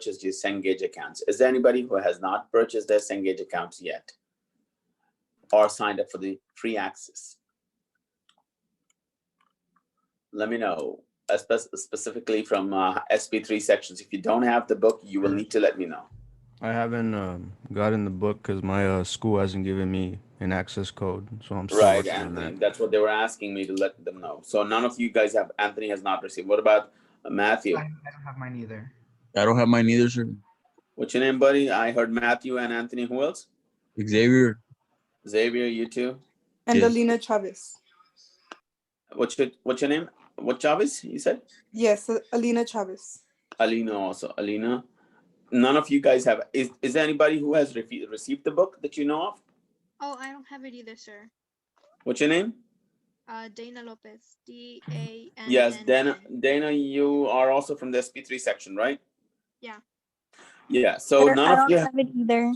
purchased your Cengage accounts. Is there anybody who has not purchased their Cengage accounts yet or signed up for the free access? Let me know, specifically from SP3 sections. If you don't have the book, you will need to let me know. I haven't gotten the book because my school hasn't given me an access code, so I'm still Right, working on Anthony. that. That's what they were asking me to let them know. So none of you guys have. Anthony has not received. What about Matthew? I don't have mine either. I don't have mine either, sir. What's your name, buddy? I heard Matthew and Anthony. Who else? Xavier. Xavier, you too. And Yes. Alina Chavez. What's your name? What Chavez? You said? Yes, Alina Chavez. Alina also. Alina. None of you guys have. Is there anybody who has received the book that you know of? Oh, I don't have it either, sir. What's your name? Dana Lopez. DANN. Yes, Dana, you are also from the SP3 section, right? Yeah. Yeah. So I none of don't you. have it either.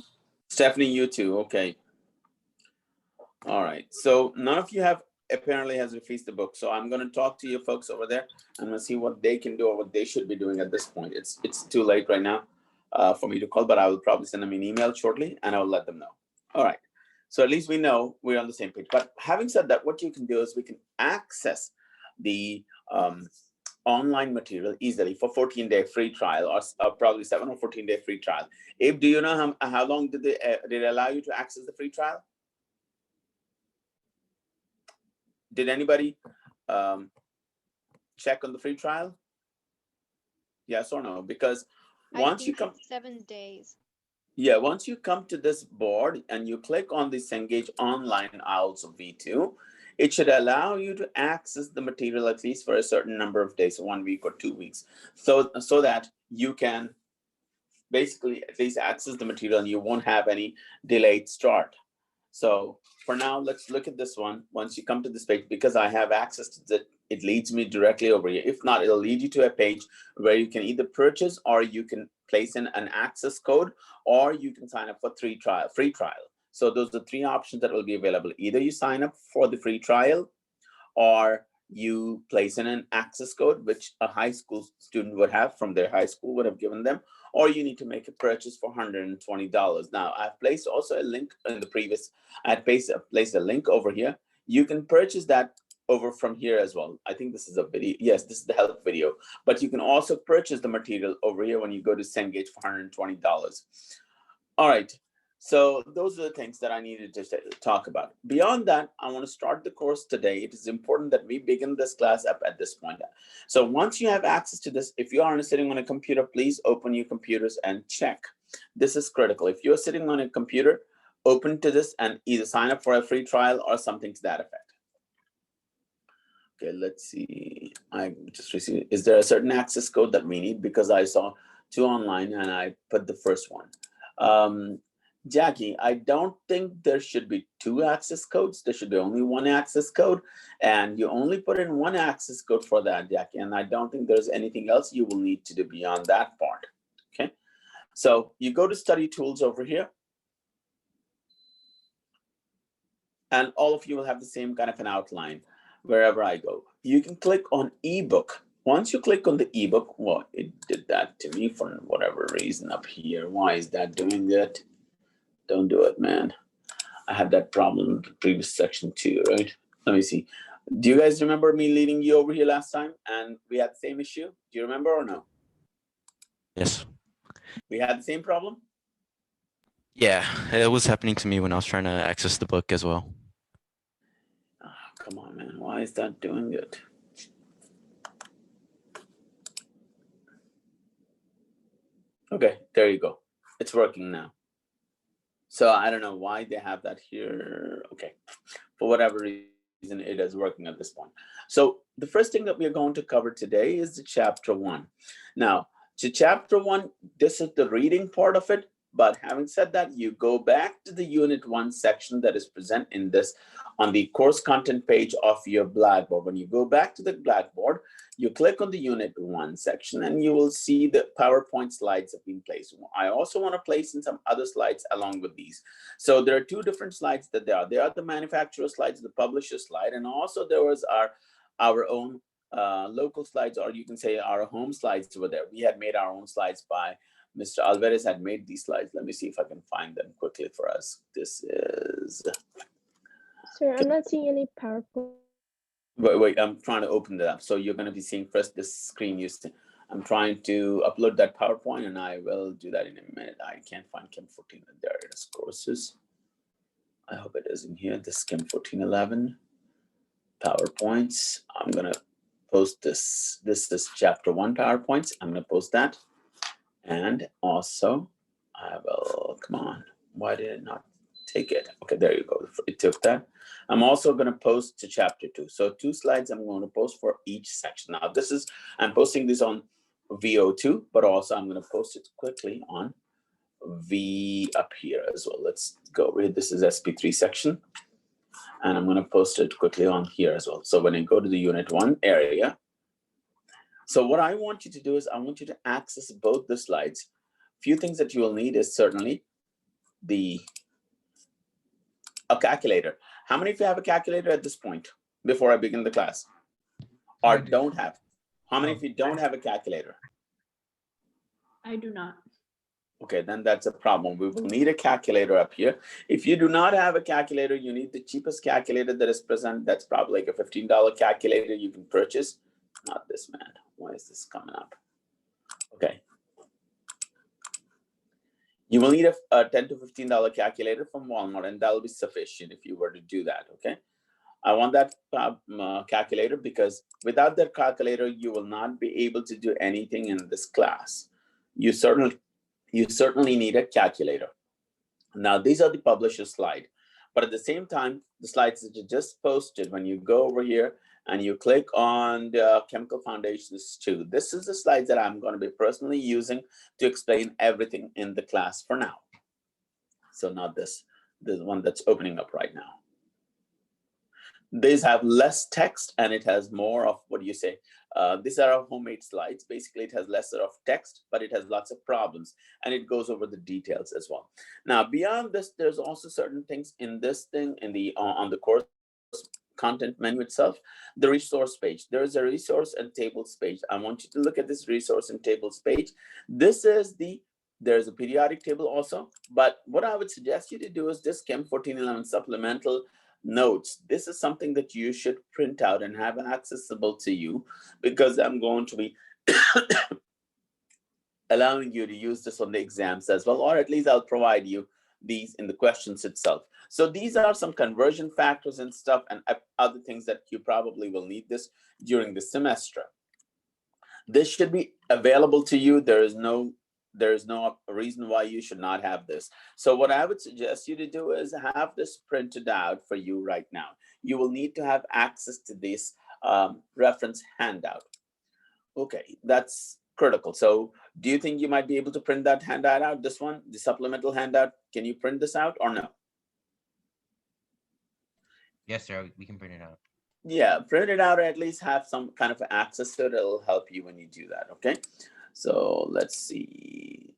Stephanie, you too. Okay. All right. So none of you have apparently has received the book. So I'm going to talk to you folks over there. I'm going to see what they can do or what they should be doing at this point. It's too late right now for me to call, but I will probably send them an email shortly and I will let them know. All right. So at least we know we're on the same page. But having said that, what you can do is we can access the online material easily for 14-day free trial or probably 7 or 14-day free trial. Abe, do you know how long did they allow you to access the free trial? Did anybody check on the free trial? Yes or no? Because once you come, 7 days. yeah, once you come to this board and you click on the Cengage Online IELTS V2, it should allow you to access the material at least for a certain number of days, 1 week or 2 weeks, so that you can basically at least access the material and you won't have any delayed start. So for now, let's look at this one. Once you come to this page, because I have access to it leads me directly over here. If not, it'll lead you to a page where you can either purchase or you can place in an access code, or you can sign up for free trial. So those are 3 options that will be available. Either you sign up for the free trial, or you place in an access code, which a high school student would have from their high school would have given them, or you need to make a purchase for $120. Now, I've placed also a link in the previous, I placed a link over here. You can purchase that over from here as well. I think this is a video. Yes, this is the help video, but you can also purchase the material over here when you go to Cengage for $120. All right. So those are the things that I needed to talk about. Beyond that, I want to start the course today. It is important that we begin this class up at this point. So once you have access to this, if you are sitting on a computer, please open your computers and check. This is critical. If you're sitting on a computer, open to this and either sign up for a free trial or something to that effect. Okay, let's see. I just received, is there a certain access code that we need? Because I saw 2 online and I put the first one. Jackie, I don't think there should be 2 access codes. There should be only 1 access code, and you only put in 1 access code for that, Jackie. And I don't think there's anything else you will need to do beyond that part. Okay, so you go to study tools over here, and all of you will have the same kind of an outline wherever I go. You can click on ebook. Once you click on the ebook, well, it did that to me for whatever reason up here. Why is that doing that? Don't do it, man. I had that problem in the previous section too, right? Let me see. Do you guys remember me leading you over here last time and we had the same issue? Do you remember or no? Yes. We had the same problem? Yeah, it was happening to me when I was trying to access the book as well. Oh, come on, man. Why is that doing it? Okay, there you go. It's working now. So I don't know why they have that here. Okay, for whatever reason, it is working at this point. So the first thing that we're going to cover today is the chapter 1. Now, to chapter 1, this is the reading part of it. But having said that, you go back to the unit 1 section that is present in this on the course content page of your Blackboard. When you go back to the Blackboard, you click on the unit 1 section and you will see the PowerPoint slides have been placed. I also want to place in some other slides along with these. So there are 2 different slides that there are. There are the manufacturer slides, the publisher slide, and also there was our own local slides, or you can say our home slides were there. We had made our own slides by Mr. Alvarez had made these slides. Let me see if I can find them quickly for us. This is, Sir, I'm not seeing any PowerPoint. wait, I'm trying to open it up. So you're going to be seeing first this screen you see. I'm trying to upload that PowerPoint, and I will do that in a minute. I can't find Chem 14. There it is, courses. I hope it is in here. This Chem 1411 PowerPoints. I'm going to post this. This is chapter 1 PowerPoints. I'm going to post that. And also, I will, come on. Why did it not take it? Okay, there you go. It took that. I'm also going to post to chapter 2. So 2 slides I'm going to post for each section. Now this is, I'm posting this on VO2, but also I'm going to post it quickly on V up here as well. Let's go with, this is SP3 section. And I'm going to post it quickly on here as well. So when you go to the unit 1 area, so what I want you to do is I want you to access both the slides. Few things that you will need is certainly a calculator. How many of you have a calculator at this point before I begin the class? Or don't have? How many of you don't have a calculator? I do not. Okay, then that's a problem. We will need a calculator up here. If you do not have a calculator, you need the cheapest calculator that is present. That's probably like a $15 calculator you can purchase. Not this, man. Why is this coming up? Okay. You will need a $10 to $15 calculator from Walmart, and that'll be sufficient if you were to do that, okay? I want that calculator because without that calculator, you will not be able to do anything in this class. You certainly need a calculator. Now, these are the publisher slide, but at the same time, the slides that you just posted, when you go over here and you click on the Chemical Foundations 2, this is the slides that I'm going to be personally using to explain everything in the class for now. So not this one that's opening up right now. These have less text and it has more of, what do you say? These are our homemade slides. Basically, it has lesser of text, but it has lots of problems and it goes over the details as well. Now, beyond this, there's also certain things in this thing in the on the course content menu itself, the resource page. There is a resource and tables page. I want you to look at this resource and tables page. This is there's a periodic table also, but what I would suggest you to do is this Chem 1411 supplemental notes. This is something that you should print out and have accessible to you, because I'm going to be allowing you to use this on the exams as well, or at least I'll provide you these in the questions itself. So these are some conversion factors and stuff and other things that you probably will need this during the semester. This should be available to you. There is no reason why you should not have this. So what I would suggest you to do is have this printed out for you right now. You will need to have access to this reference handout. Okay, that's critical. So do you think you might be able to print that handout out, this one, the supplemental handout? Can you print this out or no? Yes, sir, we can print it out. Yeah, print it out or at least have some kind of access to it. It'll help you when you do that, okay? So let's see.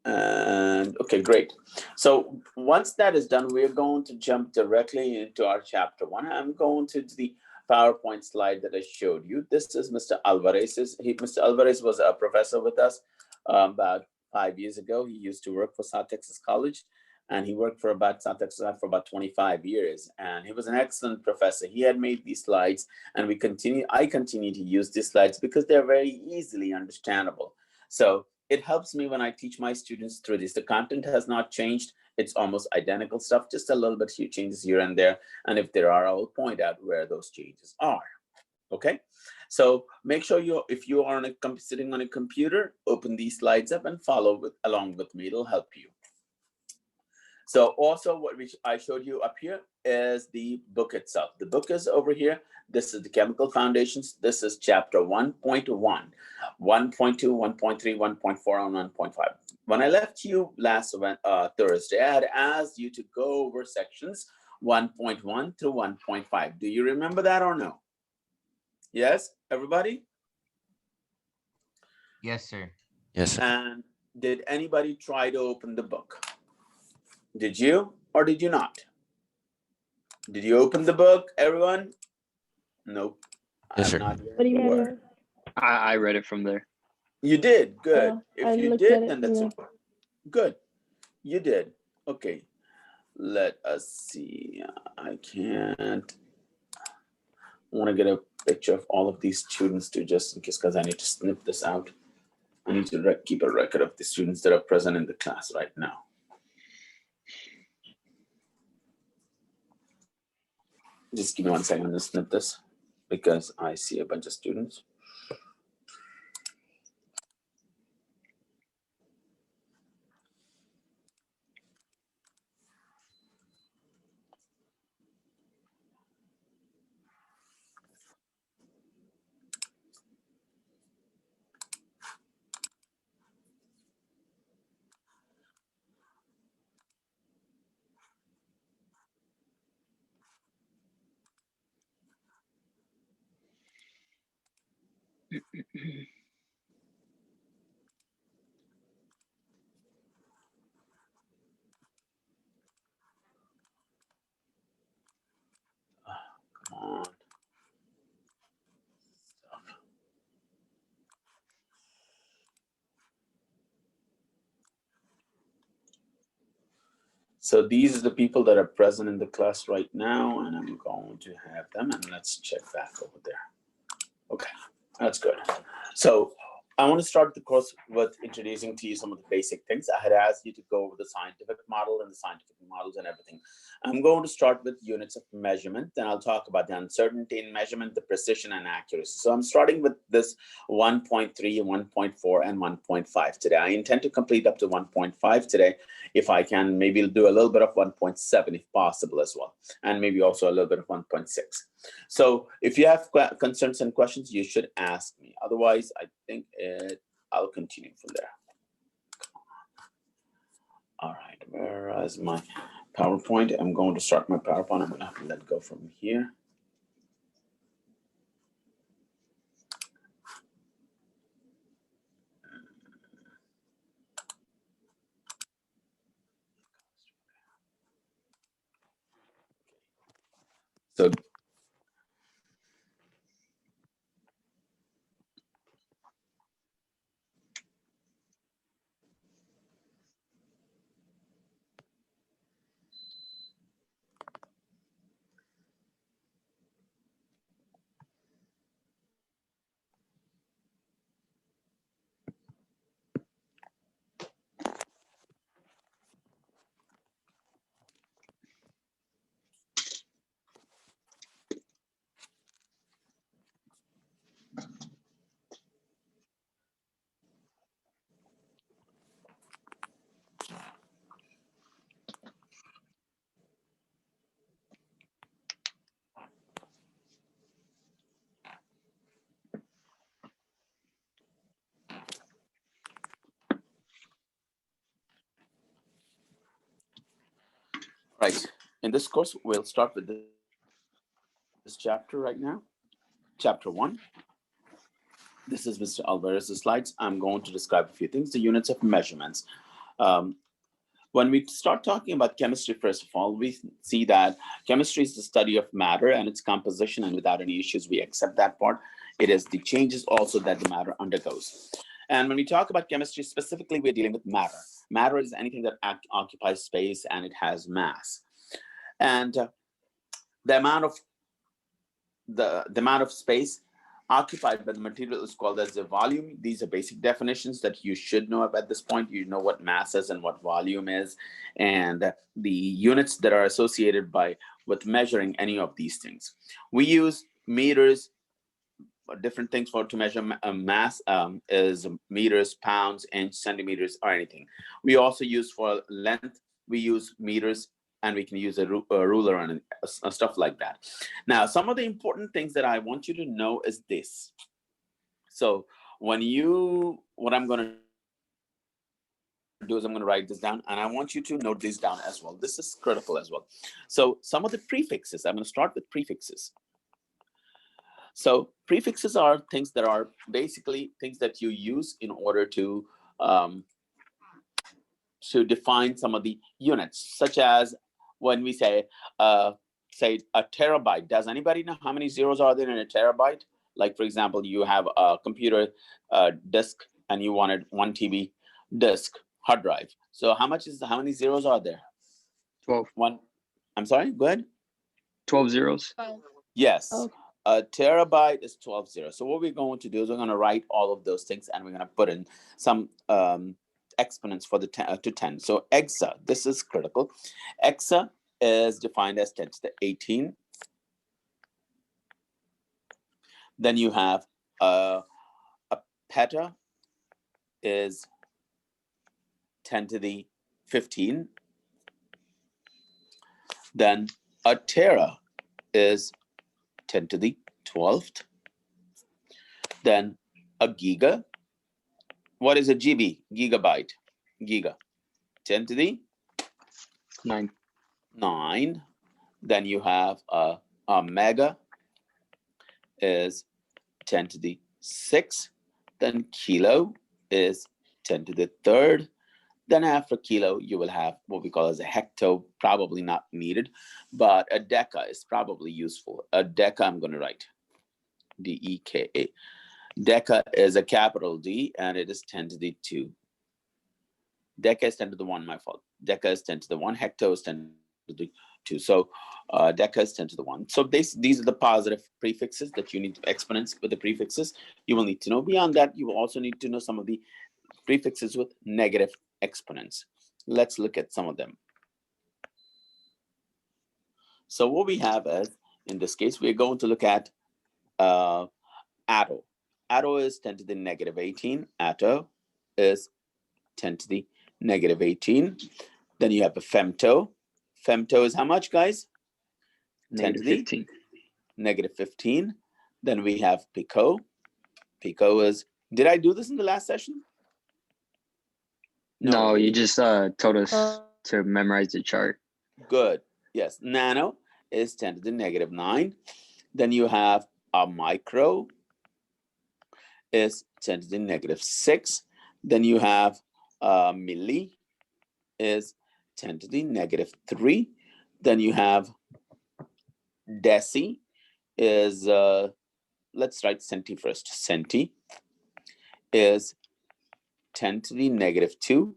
And okay, great. So once that is done, we're going to jump directly into our chapter 1. I'm going to the PowerPoint slide that I showed you. This is Mr. Alvarez's. Mr. Alvarez was a professor with us about 5 years ago. He used to work for South Texas College, and he worked for South Texas for about 25 years. And he was an excellent professor. He had made these slides, and I continue to use these slides because they're very easily understandable. So it helps me when I teach my students through this. The content has not changed. It's almost identical stuff, just a little bit few changes here and there. And if there are, I will point out where those changes are. Okay, so make sure if you are sitting on a computer, open these slides up and follow along with me. It'll help you. So also what I showed you up here is the book itself. The book is over here. This is the Chemical Foundations. This is chapter 1.1, 1.2, 1.3, 1.4, and 1.5. When I left you last Thursday, I had asked you to go over sections 1.1 through 1.5. Do you remember that or no? Yes, everybody? Yes, sir. Yes, sir. And did anybody try to open the book? Did you or did you not? Did you open the book, everyone? Nope. Yes, sir. I'm not hearing What do you a word. mean? I read it from there. You did, good. I If you looked at did, it. then that's Yeah. good. You did. Okay. Let us see. I can't. I want to get a picture of all of these students too, just in case, because I need to snip this out. I need to keep a record of the students that are present in the class right now. Just give me 1 second to snip this because I see a bunch of students. Come on. So these are the people that are present in the class right now, and I'm going to have them, and let's check back over there. Okay, that's good. So I want to start the course with introducing to you some of the basic things. I had asked you to go over the scientific model and the scientific models and everything. I'm going to start with units of measurement, then I'll talk about the uncertainty in measurement, the precision and accuracy. So I'm starting with this 1.3, 1.4, and 1.5 today. I intend to complete up to 1.5 today. If I can, maybe do a little bit of 1.7 if possible as well, and maybe also a little bit of 1.6. So if you have concerns and questions, you should ask me. Otherwise, I think I'll continue from there. All right, where is my PowerPoint? I'm going to start my PowerPoint. I'm going to have to let go from here. So right, in this course, we'll start with this chapter right now. Chapter 1. This is Mr. Alvarez's slides. I'm going to describe a few things, the units of measurements. When we start talking about chemistry, first of all, we see that chemistry is the study of matter and its composition, and without any issues, we accept that part. It is the changes also that the matter undergoes. And when we talk about chemistry, specifically, we're dealing with matter. Matter is anything that occupies space and it has mass. And the amount of space occupied by the material is called as the volume. These are basic definitions that you should know at this point. You know what mass is and what volume is, and the units that are associated with measuring any of these things. We use meters, different things to measure mass is meters, pounds, inch, centimeters, or anything. We also use for length, we use meters, and we can use a ruler and stuff like that. Now, some of the important things that I want you to know is this. So what I'm going to do is I'm going to write this down, and I want you to note this down as well. This is critical as well. So some of the prefixes, I'm going to start with prefixes. So prefixes are things that are basically things that you use in order to define some of the units, such as when we say a terabyte. Does anybody know how many zeros are there in a terabyte? Like, for example, you have a computer disk and you wanted 1 TB disk hard drive. So how many zeros are there? 12. I'm sorry, go ahead. 12 zeros. 12. Yes, Oh. a terabyte is 12 zeros. So what we're going to do is we're going to write all of those things, and we're going to put in some exponents for the 10 to 10. So exa, this is critical. Exa is defined as 10 to the 18. Then you have a peta is 10 to the 15. Then a tera is 10 to the 12th. Then a giga. What is a GB? Gigabyte. Giga. 10 to the 9. 9. Then you have a mega is 10 to the 6. Then kilo is 10 to the 3rd. Then after kilo, you will have what we call as a hecto, probably not needed, but a deca is probably useful. A deca, I'm going to write D-E-K-A. Deca is a capital D, and it is 10 to the 2. Deca is 10 to the 1, my fault. Deca is 10 to the 1, hecto is 10 to the 2. So deca is 10 to the 1. So these are the positive prefixes that you need, exponents with the prefixes you will need to know. Beyond that, you will also need to know some of the prefixes with negative exponents. Let's look at some of them. So what we have is, in this case, we're going to look at atto. Atto is 10 to the negative 18. Atto is 10 to the negative 18. Then you have a femto. Femto is how much, guys? 10 to the 15. negative 15. Then we have pico. Pico is, did I do this in the last session? No, you just told us to memorize the chart. Good. Yes. Nano is 10 to the negative 9. Then you have a micro is 10 to the negative 6. Then you have milli is 10 to the negative 3. Then you have deci is, let's write centi first. Centi is 10 to the negative 2.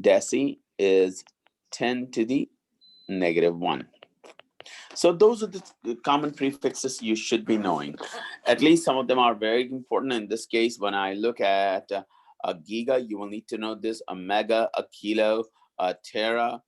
Deci is 10 to the negative 1. So those are the common prefixes you should be knowing. At least some of them are very important. In this case, when I look at a giga, you will need to know this, a mega, a kilo, a tera,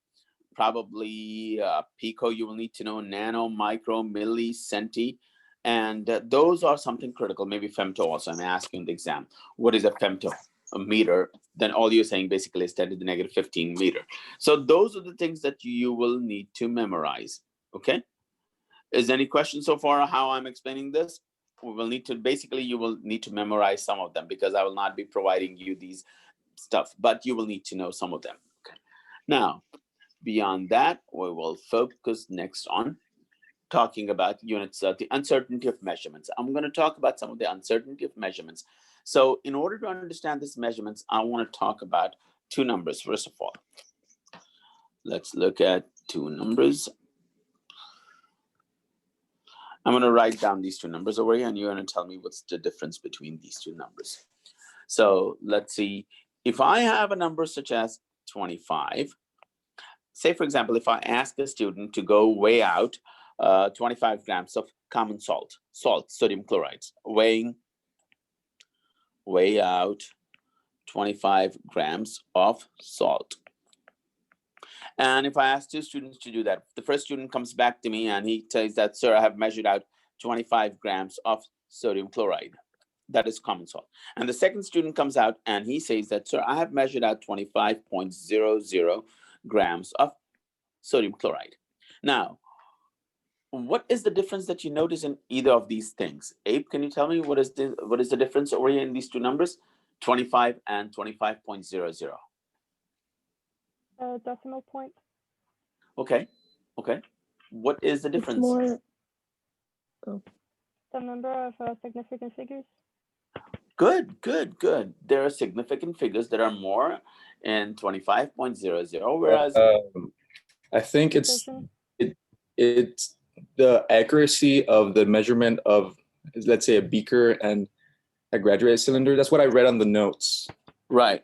probably a pico, you will need to know nano, micro, milli, centi. And those are something critical. Maybe femto also. I'm asking the exam. What is a femto? A meter. Then all you're saying basically is 10 to the negative 15 meter. So those are the things that you will need to memorize. Okay. Is there any question so far how I'm explaining this? We will need to, basically you will need to memorize some of them because I will not be providing you these stuff, but you will need to know some of them. Okay. Now, beyond that, we will focus next on talking about units, the uncertainty of measurements. I'm going to talk about some of the uncertainty of measurements. So in order to understand these measurements, I want to talk about two numbers. First of all, let's look at two numbers. I'm going to write down these two numbers over here, and you're going to tell me what's the difference between these two numbers. So let's see, if I have a number such as 25, say, for example, if I ask a student to go weigh out 25 grams of common salt, sodium chloride, weigh out 25 grams of salt. And if I ask two students to do that, the first student comes back to me and he says that, sir, I have measured out 25 grams of sodium chloride. That is common salt. And the second student comes out and he says that, sir, I have measured out 25.00 grams of sodium chloride. Now, what is the difference that you notice in either of these things? Abe, can you tell me what is the difference over here in these two numbers, 25 and 25.00? Decimal point. Okay. What is the difference? It's more the number of significant figures. Good. There are significant figures that are more in 25.00, whereas I think it's Precision. it's the accuracy of the measurement of, let's say, a beaker and a graduate cylinder. That's what I read on the notes. Right.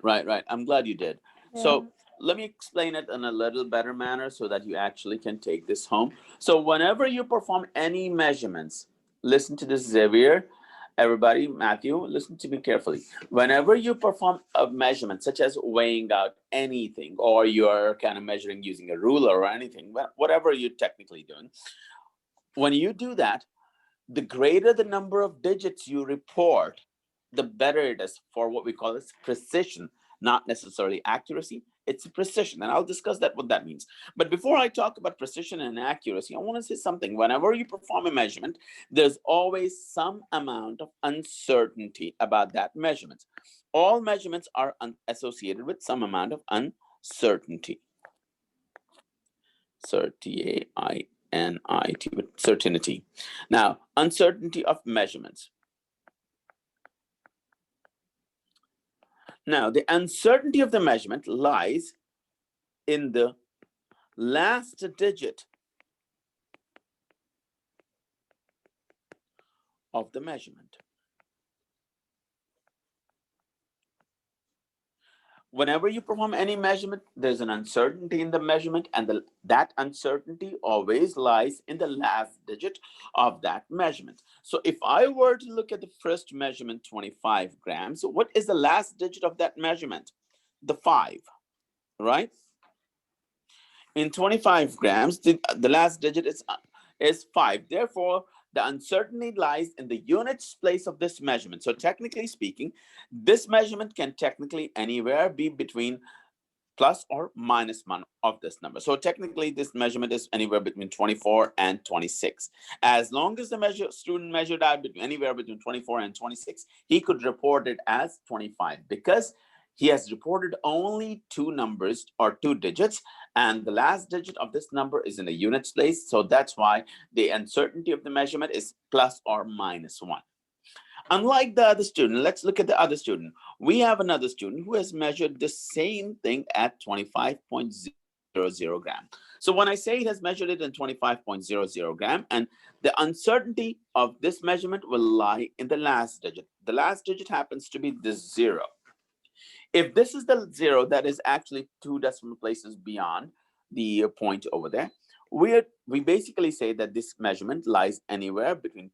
I'm glad you did. So Yeah. let me explain it in a little better manner so that you actually can take this home. So whenever you perform any measurements, listen to this, Xavier, everybody, Matthew, listen to me carefully. Whenever you perform a measurement, such as weighing out anything, or you're kind of measuring using a ruler or anything, whatever you're technically doing, when you do that, the greater the number of digits you report, the better it is for what we call as precision, not necessarily accuracy. It's precision, and I'll discuss that what that means. But before I talk about precision and accuracy, I want to say something. Whenever you perform a measurement, there's always some amount of uncertainty about that measurement. All measurements are associated with some amount of uncertainty. Certainty, with certainty. Now, uncertainty of measurements. Now, the uncertainty of the measurement lies in the last digit of the measurement. Whenever you perform any measurement, there's an uncertainty in the measurement, and that uncertainty always lies in the last digit of that measurement. So if I were to look at the first measurement, 25 grams, so what is the last digit of that measurement? The 5, right? In 25 grams, the last digit is 5. Therefore, the uncertainty lies in the units place of this measurement. So technically speaking, this measurement can technically anywhere be between plus or minus 1 of this number. So technically this measurement is anywhere between 24 and 26. As long as the student measured out anywhere between 24 and 26, he could report it as 25 because he has reported only 2 numbers or 2 digits, and the last digit of this number is in the units place. So that's why the uncertainty of the measurement is plus or minus 1. Unlike the other student, let's look at the other student. We have another student who has measured the same thing at 25.00 gram. So when I say it has measured it in 25.00 gram, and the uncertainty of this measurement will lie in the last digit. The last digit happens to be this 0. If this is the 0 that is actually 2 decimal places beyond the point over there, we basically say that this measurement lies anywhere between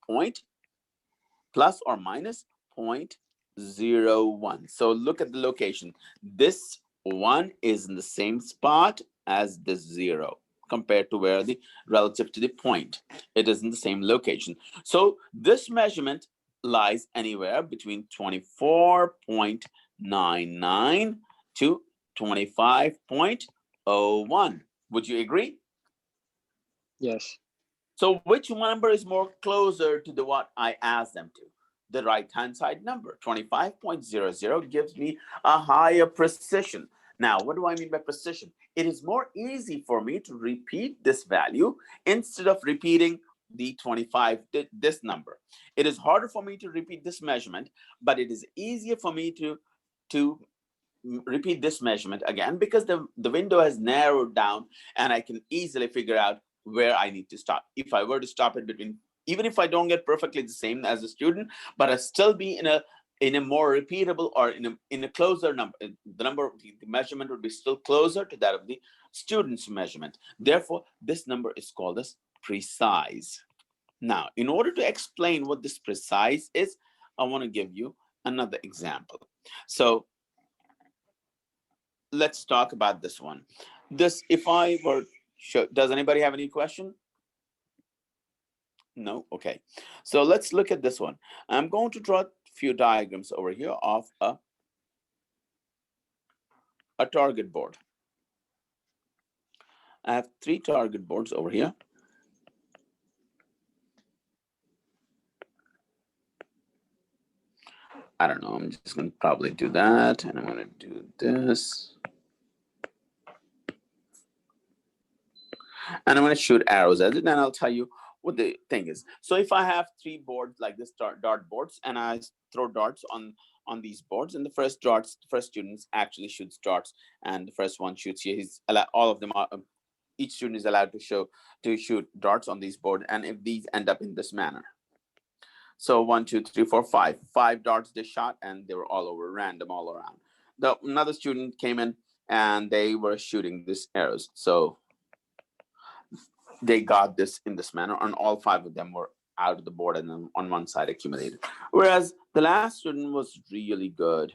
plus or minus 0.01. So look at the location. This 1 is in the same spot as this 0 compared to where relative to the point. It is in the same location. So this measurement lies anywhere between 24.99 to 25.01. Would you agree? Yes. So which number is more closer to what I asked them to? The right-hand side number, 25.00, gives me a higher precision. Now, what do I mean by precision? It is more easy for me to repeat this value instead of repeating the 25, this number. It is harder for me to repeat this measurement, but it is easier for me to repeat this measurement again because the window has narrowed down and I can easily figure out where I need to stop. If I were to stop it between, even if I don't get perfectly the same as a student, but I still be in a more repeatable or in a closer number, the measurement would be still closer to that of the student's measurement. Therefore, this number is called as precise. Now, in order to explain what this precise is, I want to give you another example. So let's talk about this one. This, if I were, does anybody have any question? No? Okay. So let's look at this one. I'm going to draw a few diagrams over here of a target board. I have 3 target boards over here. I don't know, I'm just going to probably do that, and I'm going to do this. And I'm going to shoot arrows at it, and I'll tell you what the thing is. So if I have 3 boards like this, dart boards, and I throw darts on these boards, and the first student actually shoots darts, and the first one shoots here. All of them are, each student is allowed to shoot darts on these boards, and if these end up in this manner. So 1, 2, 3, 4, 5 darts they shot, and they were all over, random all around. another student came in and they were shooting these arrows. So they got this in this manner, and all 5 of them were out of the board and then on one side accumulated. Whereas the last student was really good,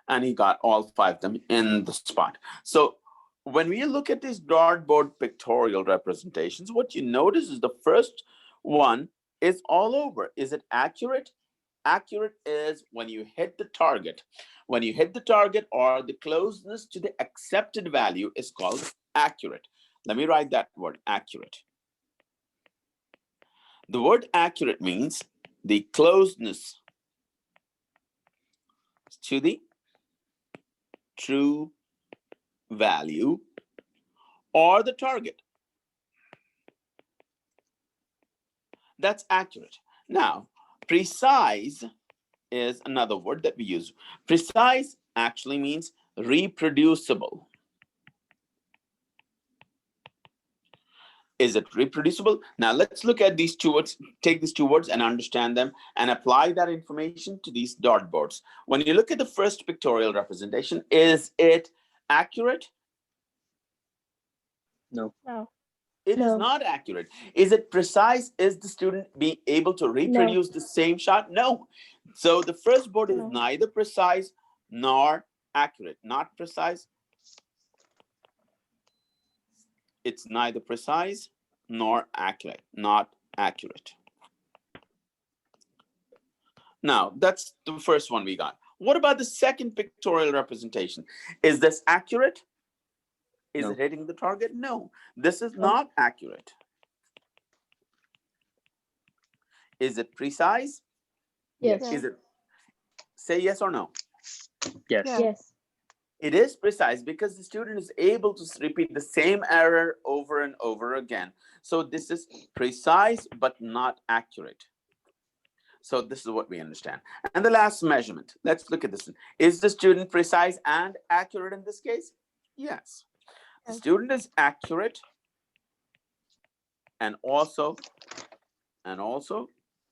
and he got all 5 of them in the spot. So when we look at these dartboard pictorial representations, what you notice is the first one is all over. Is it accurate? Accurate is when you hit the target. When you hit the target, or the closeness to the accepted value is called accurate. Let me write that word, accurate. The word accurate means the closeness to the true value or the target. That's accurate. Now, precise is another word that we use. Precise actually means reproducible. Is it reproducible? Now let's look at these 2 words, take these 2 words and understand them and apply that information to these dartboards. When you look at the first pictorial representation, is it accurate? No. No. It is not accurate. Is it precise? Is the student being able to reproduce the same shot? No. So the first board is neither precise nor accurate. Not precise. It's neither precise nor accurate. Not accurate. Now, that's the first one we got. What about the second pictorial representation? Is this accurate? Is it hitting the target? No, this is not accurate. Is it precise? Yes. Is it? Say yes or no. Yes. Yes. It is precise because the student is able to repeat the same error over and over again. So this is precise but not accurate. So this is what we understand. And the last measurement, let's look at this. Is the student precise and accurate in this case? Yes. The student is accurate and also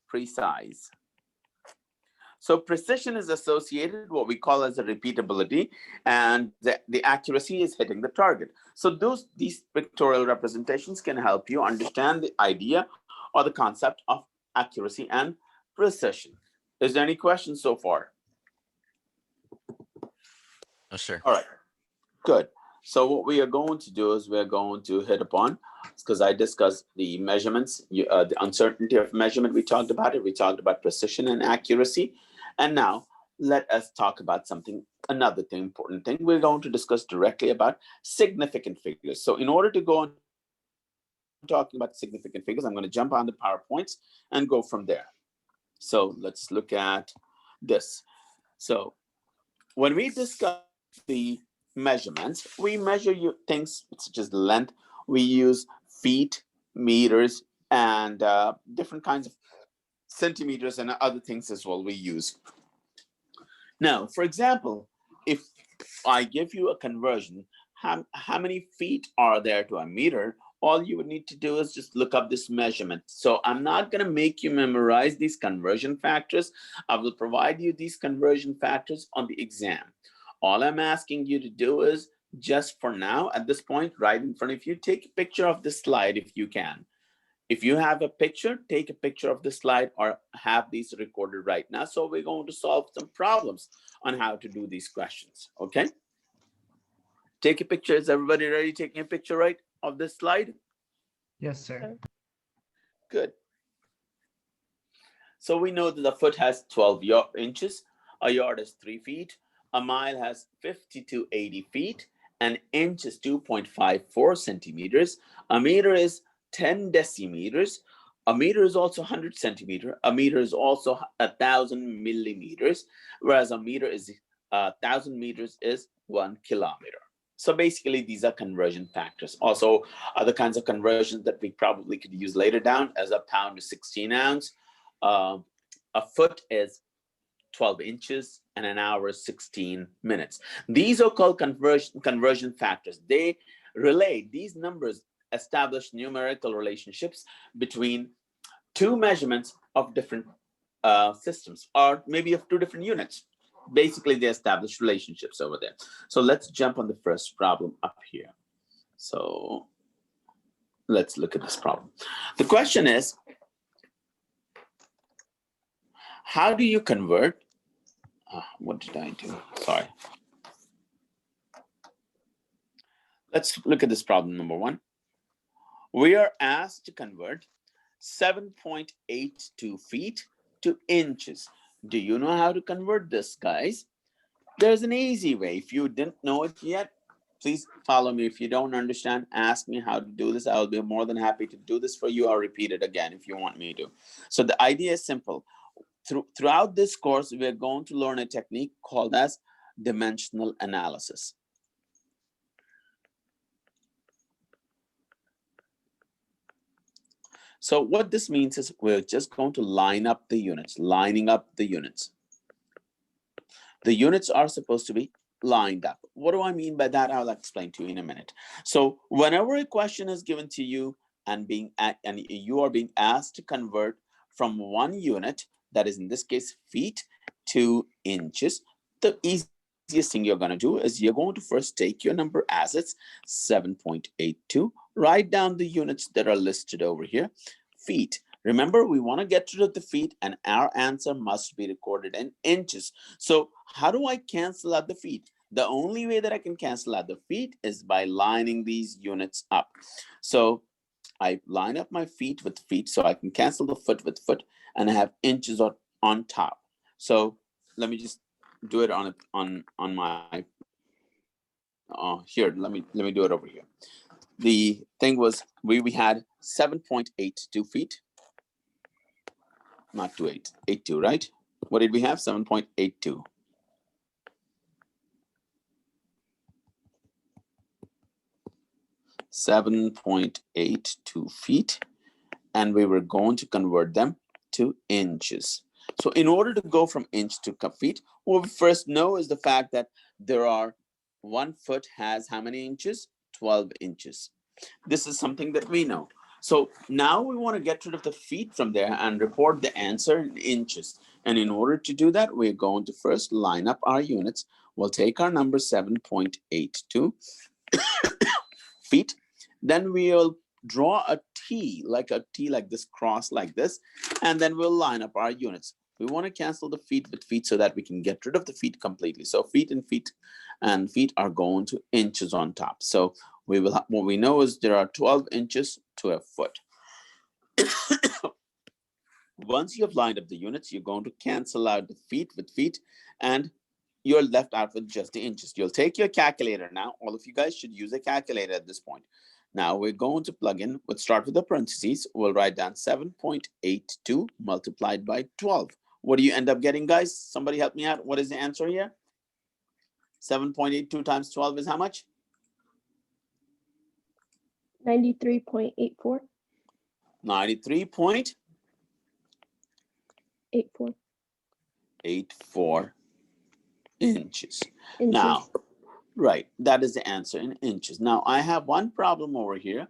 precise. So precision is associated with what we call as a repeatability, and the accuracy is hitting the target. So these pictorial representations can help you understand the idea or the concept of accuracy and precision. Is there any questions so far? No, sir. All right, good. So what we are going to do is we're going to hit upon, because I discussed the measurements, the uncertainty of measurement, we talked about it. We talked about precision and accuracy. And now let us talk about another thing, important thing. We're going to discuss directly about significant figures. So in order to go on talking about significant figures, I'm going to jump on the PowerPoints and go from there. So let's look at this. So when we discuss the measurements, we measure things such as length. We use feet, meters, and different kinds of centimeters and other things as well we use. Now, for example, if I give you a conversion, how many feet are there to a meter? All you would need to do is just look up this measurement. So I'm not going to make you memorize these conversion factors. I will provide you these conversion factors on the exam. All I'm asking you to do is, just for now, at this point, right in front of you, take a picture of this slide if you can. If you have a picture, take a picture of the slide or have these recorded right now. So we're going to solve some problems on how to do these questions, okay? Take a picture. Is everybody ready taking a picture, right, of this slide? Yes, sir. Good. So we know that the foot has 12 inches, a yard is 3 feet, a mile has 50 to 80 feet, an inch is 2.54 centimeters, a meter is 10 decimeters, a meter is also 100 centimeter, a meter is also 1,000 millimeters, whereas a meter is 1,000 meters is 1 kilometer. So basically these are conversion factors. Also other kinds of conversions that we probably could use later down, as a pound is 16 ounce, a foot is 12 inches, and an hour is 16 minutes. These are called conversion factors. They relate, these numbers establish numerical relationships between two measurements of different systems, or maybe of two different units. basically they establish relationships over there. So let's jump on the first problem up here. So let's look at this problem. The question is, how do you convert? What did I do? Sorry. Let's look at this problem number 1. We are asked to convert 7.82 feet to inches. Do you know how to convert this, guys? There's an easy way. If you didn't know it yet, please follow me. If you don't understand, ask me how to do this. I'll be more than happy to do this for you. I'll repeat it again if you want me to. So the idea is simple. Throughout this course, we're going to learn a technique called as dimensional analysis. So what this means is we're just going to line up the units, lining up the units. The units are supposed to be lined up. What do I mean by that? I'll explain to you in a minute. So whenever a question is given to you and you are being asked to convert from one unit, that is in this case feet, to inches, the easiest thing you're going to do is you're going to first take your number as it's 7.82, write down the units that are listed over here, feet. Remember, we want to get rid of the feet and our answer must be recorded in inches. So how do I cancel out the feet? The only way that I can cancel out the feet is by lining these units up. So I line up my feet with feet so I can cancel the foot with foot and I have inches on top. So let me just do it on my here. Let me do it over here. The thing was we had 7.82 feet. Not 82, right? What did we have? 7.82. feet, and we were going to convert them to inches. So in order to go from inch to feet, what we first know is the fact that there are 1 foot has how many inches? 12 inches. This is something that we know. So now we want to get rid of the feet from there and report the answer in inches. And in order to do that, we're going to first line up our units. We'll take our number 7.82 feet. Then we'll draw a T like this, cross like this, and then we'll line up our units. We want to cancel the feet with feet so that we can get rid of the feet completely. So feet and feet are going to inches on top. So we will what we know is there are 12 inches to a foot. Once you have lined up the units, you're going to cancel out the feet with feet and you're left out with just the inches. You'll take your calculator now. All of you guys should use a calculator at this point. Now we're going to plug in, let's start with the parentheses. We'll write down 7.82 multiplied by 12. What do you end up getting, guys? Somebody help me out. What is the answer here? 7.82 times 12 is how much? 93.84. 93.84 inches. Now, right, that is the answer in inches. Now, I have one problem over here.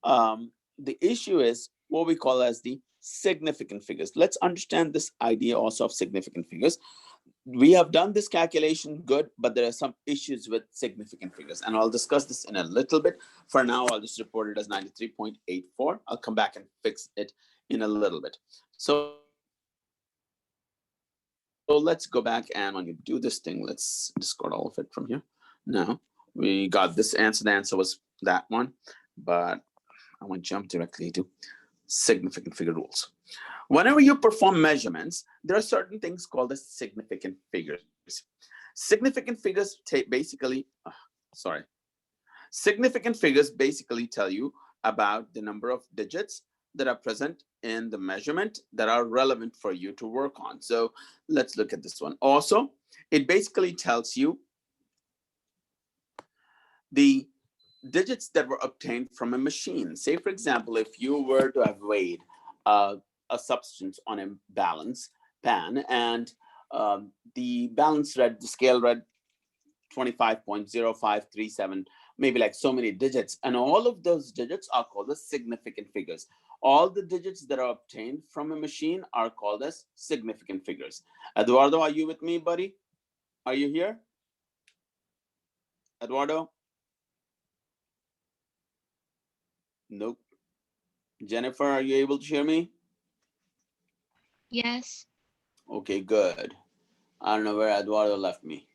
The issue is what we call as the significant figures. Let's understand this idea also of significant figures. We have done this calculation good, but there are some issues with significant figures, and I'll discuss this in a little bit. For now, I'll just report it as 93.84. I'll come back and fix it in a little bit. So let's go back, and when you do this thing, let's discard all of it from here. Now, we got this answer. The answer was that one, but I want to jump directly to significant figure rules. Whenever you perform measurements, there are certain things called as significant figures. Significant figures significant figures basically tell you about the number of digits that are present in the measurement that are relevant for you to work on. So let's look at this one. Also, it basically tells you the digits that were obtained from a machine. Say, for example, if you were to have weighed a substance on a balance pan and the scale read 25.0537, maybe like so many digits, and all of those digits are called as significant figures. All the digits that are obtained from a machine are called as significant figures. Eduardo, are you with me, buddy? Are you here? Eduardo? Nope. Jennifer, are you able to hear me? Yes. Okay, good. I don't know where Eduardo left me.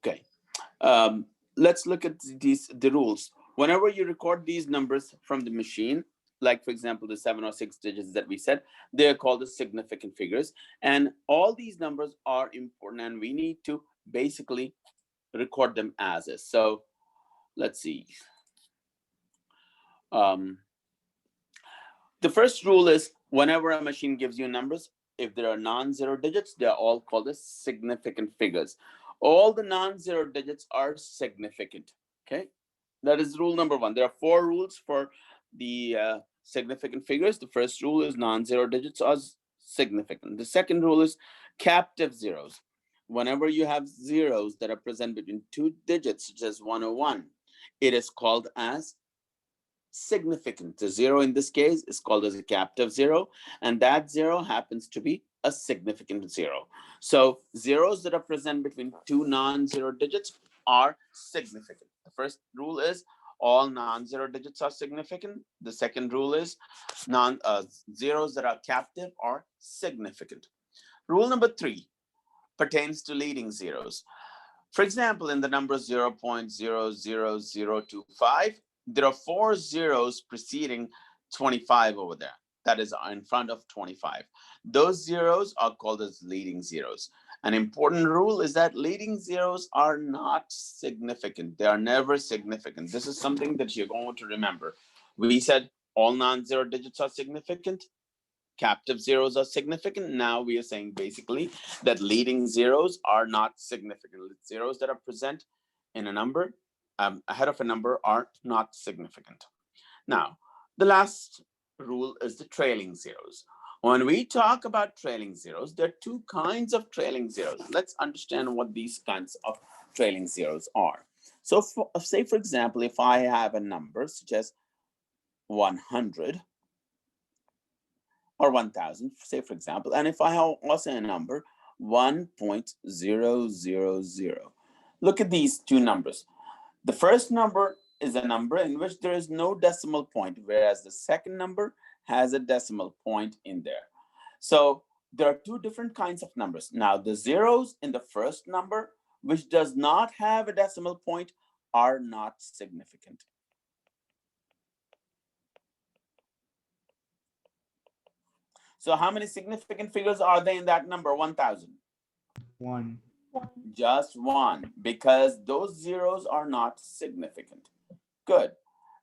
Okay. Let's look at the rules. Whenever you record these numbers from the machine, like for example, the 7 or 6 digits that we said, they're called the significant figures. And all these numbers are important and we need to basically record them as is. So let's see. The first rule is whenever a machine gives you numbers, if there are non-zero digits, they're all called as significant figures. All the non-zero digits are significant, okay? That is rule number 1. There are 4 rules for the significant figures. The first rule is non-zero digits are significant. The second rule is captive zeros. Whenever you have zeros that are present between 2 digits, such as 1 or 1, it is called as significant. The zero in this case is called as a captive zero, and that zero happens to be a significant zero. So zeros that are present between 2 non-zero digits are significant. The first rule is all non-zero digits are significant. The second rule is zeros that are captive are significant. Rule number 3 pertains to leading zeros. For example, in the number 0.000025, there are 4 zeros preceding 25 over there. That is in front of 25. Those zeros are called as leading zeros. An important rule is that leading zeros are not significant. They are never significant. This is something that you're going to remember. We said all non-zero digits are significant. Captive zeros are significant. Now we are saying basically that leading zeros are not significant. Zeros that are present in a number ahead of a number are not significant. Now, the last rule is the trailing zeros. When we talk about trailing zeros, there are 2 kinds of trailing zeros. Let's understand what these kinds of trailing zeros are. So say, for example, if I have a number such as 100, or 1000, say for example, and if I have also a number 1.000. Look at these 2 numbers. The first number is a number in which there is no decimal point, whereas the second number has a decimal point in there. So there are 2 different kinds of numbers. Now the zeros in the first number, which does not have a decimal point, are not significant. So how many significant figures are there in that number, 1000? 1. Just 1, because those zeros are not significant. Good.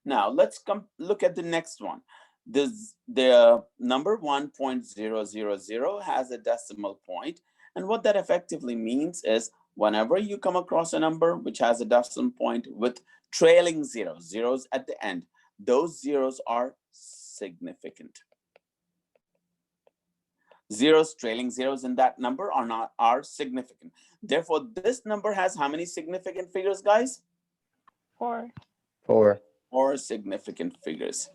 Now let's look at the next one. The number 1.000 has a decimal point, and what that effectively means is whenever you come across a number which has a decimal point with trailing zeros at the end, those zeros are significant. Trailing zeros in that number are significant. Therefore, this number has how many significant figures, guys? 4. 4. 4 significant figures.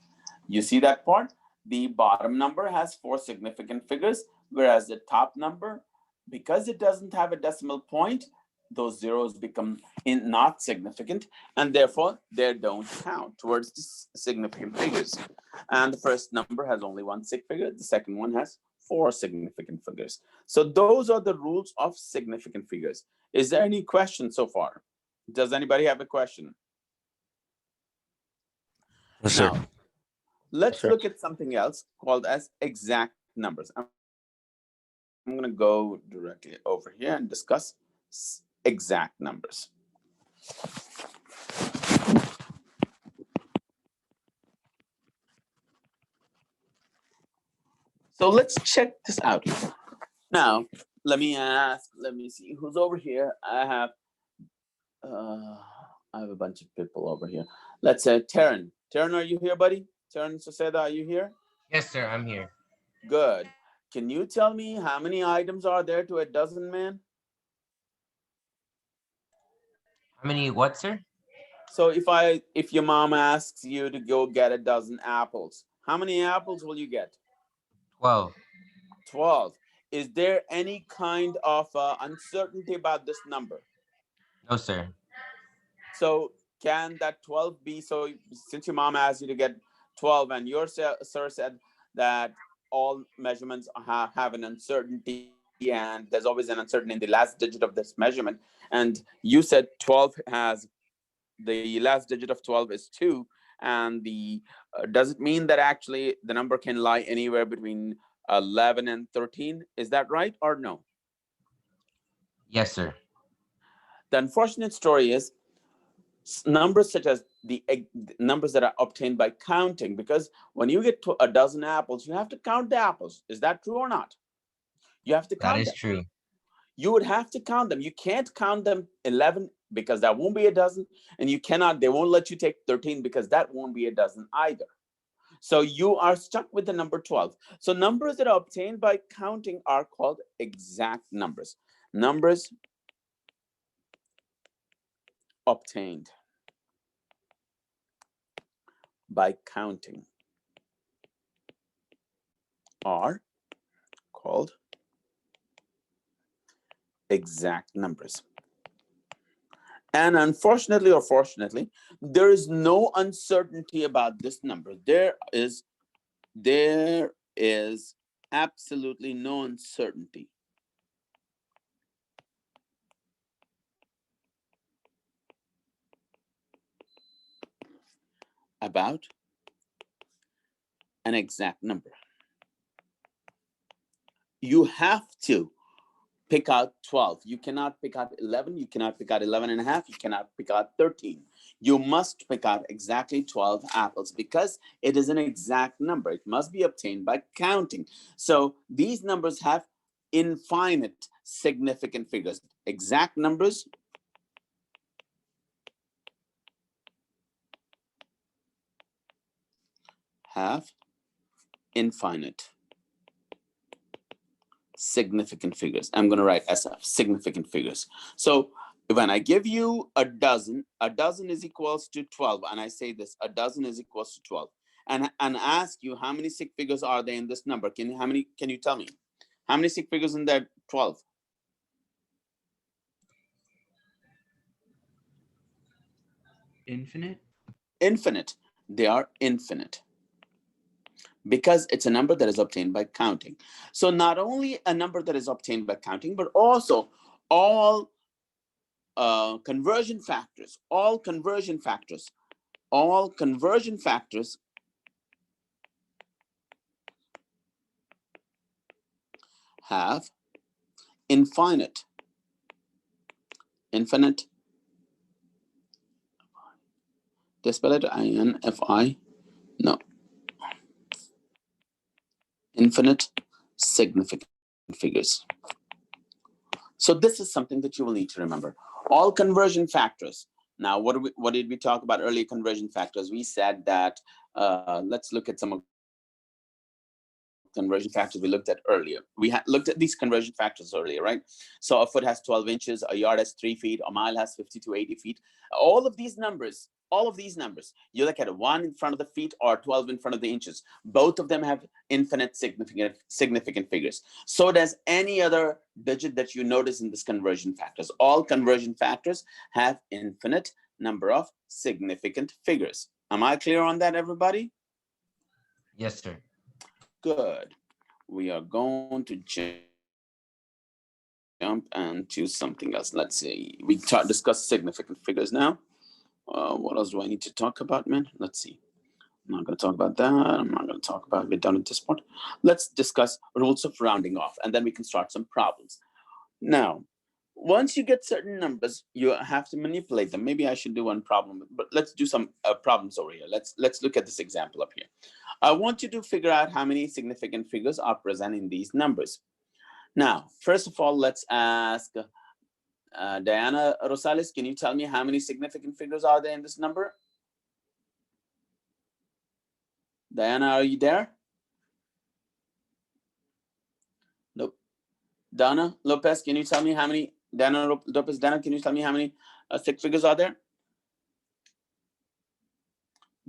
You see that part? The bottom number has 4 significant figures, whereas the top number, because it doesn't have a decimal point, those zeros become not significant, and therefore they don't count towards the significant figures. And the first number has only 1 sig figure. The second one has 4 significant figures. So those are the rules of significant figures. Is there any question so far? Does anybody have a question? Yes, sir. Now, let's look at something else called as exact numbers. I'm going to go directly over here and discuss exact numbers. So let's check this out. Now, let me see who's over here. I have a bunch of people over here. Let's say Taryn. Taryn, are you here, buddy? Taryn Soseda, are you here? Yes, sir, I'm here. Good. Can you tell me how many items are there to a dozen, man? How many what, sir? So if your mom asks you to go get a dozen apples, how many apples will you get? 12. 12. is there any kind of uncertainty about this number? No, sir. So can that 12 be, so since your mom asked you to get 12 and your sir said that all measurements have an uncertainty and there's always an uncertainty in the last digit of this measurement, and you said 12 has, the last digit of 12 is 2, and the does it mean that actually the number can lie anywhere between 11 and 13? Is that right or no? Yes, sir. The unfortunate story is numbers such as the numbers that are obtained by counting, because when you get to a dozen apples, you have to count the apples. Is that true or not? You have to That count is them. true. You would have to count them. You can't count them 11 because that won't be a dozen, and you cannot, they won't let you take 13 because that won't be a dozen either. So you are stuck with the number 12. So numbers that are obtained by counting are called exact numbers. Numbers obtained by counting are called exact numbers. And unfortunately or fortunately, there is no uncertainty about this number. There is absolutely no uncertainty about an exact number. You have to pick out 12. You cannot pick out 11. You cannot pick out 11 and a half. You cannot pick out 13. You must pick out exactly 12 apples because it is an exact number. It must be obtained by counting. So these numbers have infinite significant figures. Exact numbers have infinite significant figures. I'm going to write SF, significant figures. So when I give you a dozen is equals to 12. And I say this, a dozen is equals to 12. And ask you how many sig figures are there in this number? Can you tell me? How many sig figures in that 12? Infinite? Infinite. They are infinite, because it's a number that is obtained by counting. So not only a number that is obtained by counting, but also all conversion factors have infinite. They spell it INFI? No. Infinite significant figures. So this is something that you will need to remember. All conversion factors. Now, what did we talk about earlier? Conversion factors. We said that, let's look at some of conversion factors we looked at earlier. We looked at these conversion factors earlier, right? So a foot has 12 inches, a yard has 3 feet, a mile has 50 to 80 feet. All of these numbers, you look at a 1 in front of the feet or 12 in front of the inches. Both of them have infinite significant figures. So does any other digit that you notice in this conversion factors. All conversion factors have infinite number of significant figures. Am I clear on that, everybody? Yes, sir. Good. We are going to jump into something else. Let's see. We discuss significant figures now. What else do I need to talk about, man? Let's see. I'm not going to talk about that. I'm not going to talk about it. We're done at this point. Let's discuss rules of rounding off, and then we can start some problems. Now, once you get certain numbers, you have to manipulate them. Maybe I should do one problem, but let's do some problems over here. Let's look at this example up here. I want you to figure out how many significant figures are present in these numbers. Now, first of all, let's ask Diana Rosales, can you tell me how many significant figures are there in this number? Diana, are you there? Nope. Dana Lopez, can you tell me how many, Dana, can you tell me how many stick figures are there?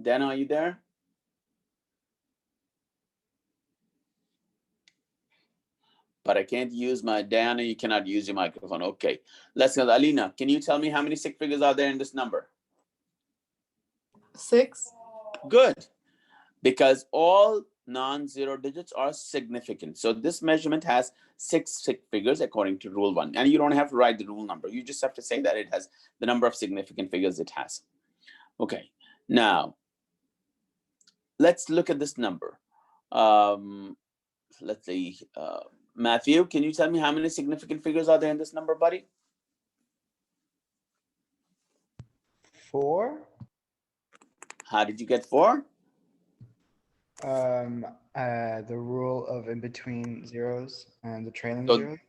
Dana, are you there? but I can't use my Diana. You cannot use your microphone. Okay, let's go. Alina, can you tell me how many stick figures are there in this number? 6. Good, because all non-zero digits are significant. So this measurement has 6 stick figures according to rule 1. And you don't have to write the rule number. You just have to say that it has the number of significant figures it has. Okay, now let's look at this number. Let's see, Matthew, can you tell me how many significant figures are there in this number, buddy? 4. How did you get 4? The rule of in between zeros and the trailing So- zeros.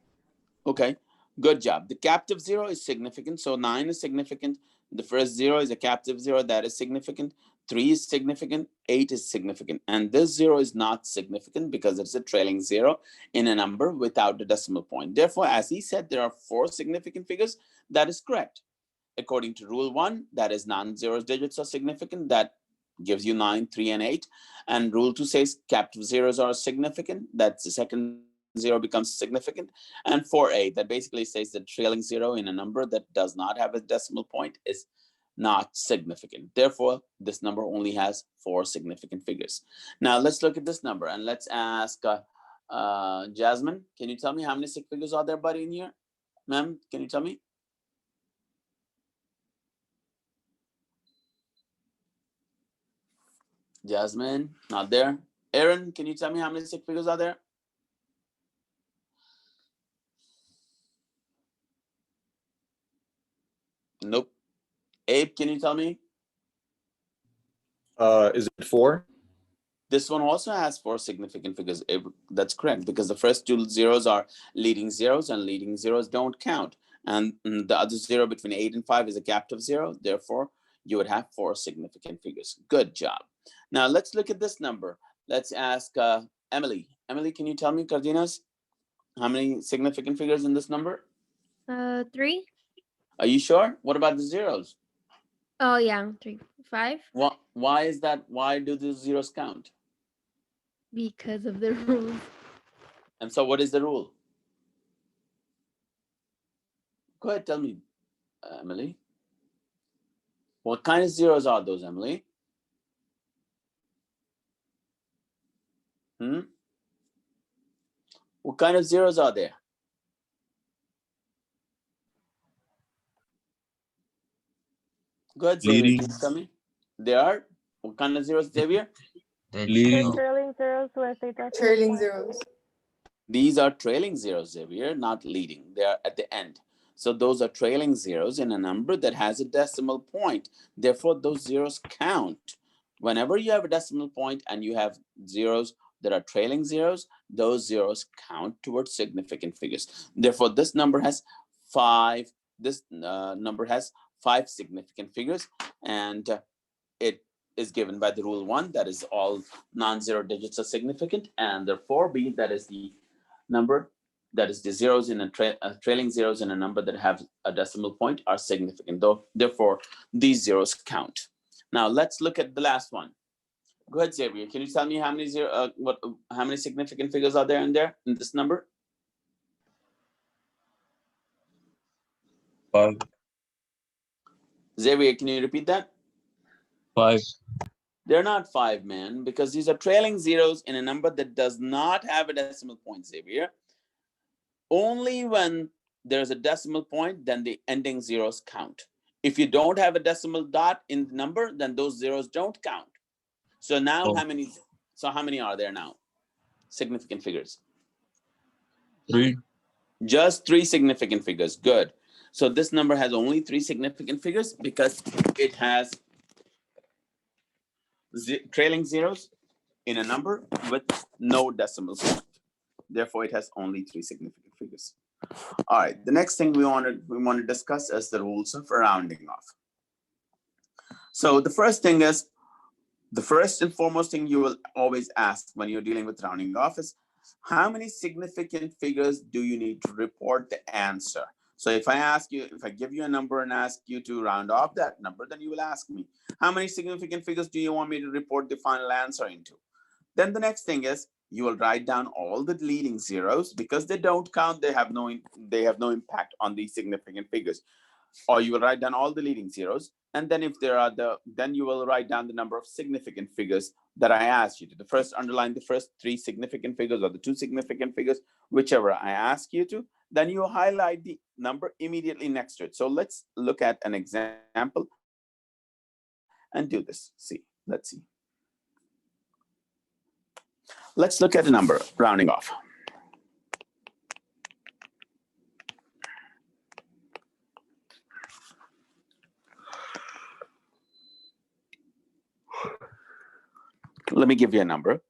Okay, good job. The captive 0 is significant, so 9 is significant. The first 0 is a captive 0, that is significant. 3 is significant, 8 is significant. And this 0 is not significant because it's a trailing 0 in a number without the decimal point. Therefore, as he said, there are 4 significant figures. That is correct. According to rule 1, that is non-zero digits are significant. That gives you 9, 3, and 8. And rule 2 says captive zeros are significant. That's the second 0 becomes significant. And 4a, that basically says the trailing 0 in a number that does not have a decimal point is not significant. Therefore, this number only has 4 significant figures. Now let's look at this number and let's ask Jasmine, can you tell me how many stick figures are there, buddy, in here? Ma'am, can you tell me? Jasmine, not there. Aaron, can you tell me how many stick figures are there? Nope. Abe, can you tell me? Is it 4? This one also has 4 significant figures. That's correct, because the first 2 zeros are leading zeros, and leading zeros don't count. And the other 0 between 8 and 5 is a captive 0. Therefore, you would have 4 significant figures. Good job. Now, let's look at this number. Let's ask Emily. Emily, can you tell me, Cardenas, how many significant figures in this number? 3. Are you sure? What about the zeros? Oh yeah, 3, 5. Why is that? Why do the zeros count? Because of the rules. And so what is the rule? Go ahead, tell me, Emily. What kind of zeros are those, Emily? What kind of zeros are there? Go ahead, Xavier. Leading. Can you tell me? They are? What kind of zeros, Xavier? Leading. Trailing zeros with a decimal Trailing point. zeros. These are trailing zeros, Xavier, not leading. They are at the end. So those are trailing zeros in a number that has a decimal point. Therefore, those zeros count. Whenever you have a decimal point and you have zeros that are trailing zeros, those zeros count towards significant figures. Therefore, this number has 5. This number has 5 significant figures, and it is given by the rule 1, that is all non-zero digits are significant, and the 4b, that is the number, that is the zeros in a trailing zeros in a number that have a decimal point are significant. Therefore, these zeros count. Now let's look at the last one. Go ahead, Xavier. Can you tell me how many how many significant figures are there in this number? 5. Xavier, can you repeat that? 5. They're not 5, man, because these are trailing zeros in a number that does not have a decimal point, Xavier. Only when there's a decimal point, then the ending zeros count. If you don't have a decimal dot in the number, then those zeros don't count. So now how many are there now? Significant figures. 3. Just 3 significant figures. Good. So this number has only 3 significant figures because it has trailing zeros in a number with no decimal point. Therefore, it has only 3 significant figures. All right. The next thing we want to discuss is the rules of rounding off. So the first thing is, the first and foremost thing you will always ask when you're dealing with rounding off is, how many significant figures do you need to report the answer? So if I give you a number and ask you to round off that number, then you will ask me, how many significant figures do you want me to report the final answer into? Then the next thing is, you will write down all the leading zeros because they don't count. They have no impact on the significant figures. Or you will write down all the leading zeros, and then if there are then you will write down the number of significant figures that I asked you to. The first, underline the first 3 significant figures or the 2 significant figures, whichever I ask you to. Then you highlight the number immediately next to it. So let's look at an example and do this. Let's see. Let's look at a number rounding off. Let me give you a number,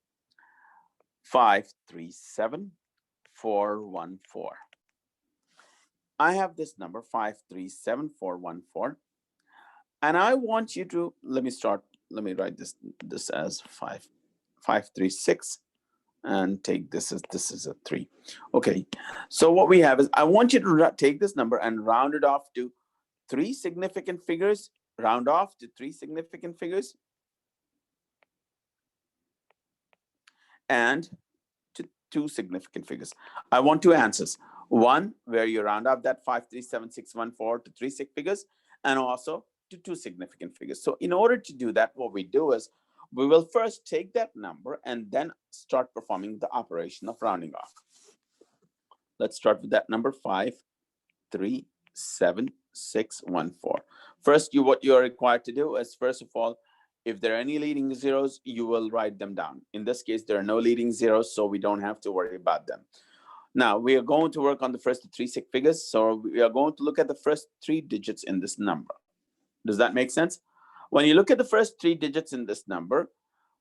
537414. I have this number 537414, and I want you to, let me write this as 536 and take this is a 3. Okay, so what we have is I want you to take this number and round it off to 3 significant figures, round off to 3 significant figures, and to 2 significant figures. I want 2 answers. One where you round up that 537614 to 3 figures, and also to 2 significant figures. So in order to do that, what we do is we will first take that number and then start performing the operation of rounding off. Let's start with that number 537614. First, what you are required to do is, first of all, if there are any leading zeros, you will write them down. In this case, there are no leading zeros, so we don't have to worry about them. Now, we are going to work on the first 3 figures. So we are going to look at the first 3 digits in this number. Does that make sense? When you look at the first 3 digits in this number,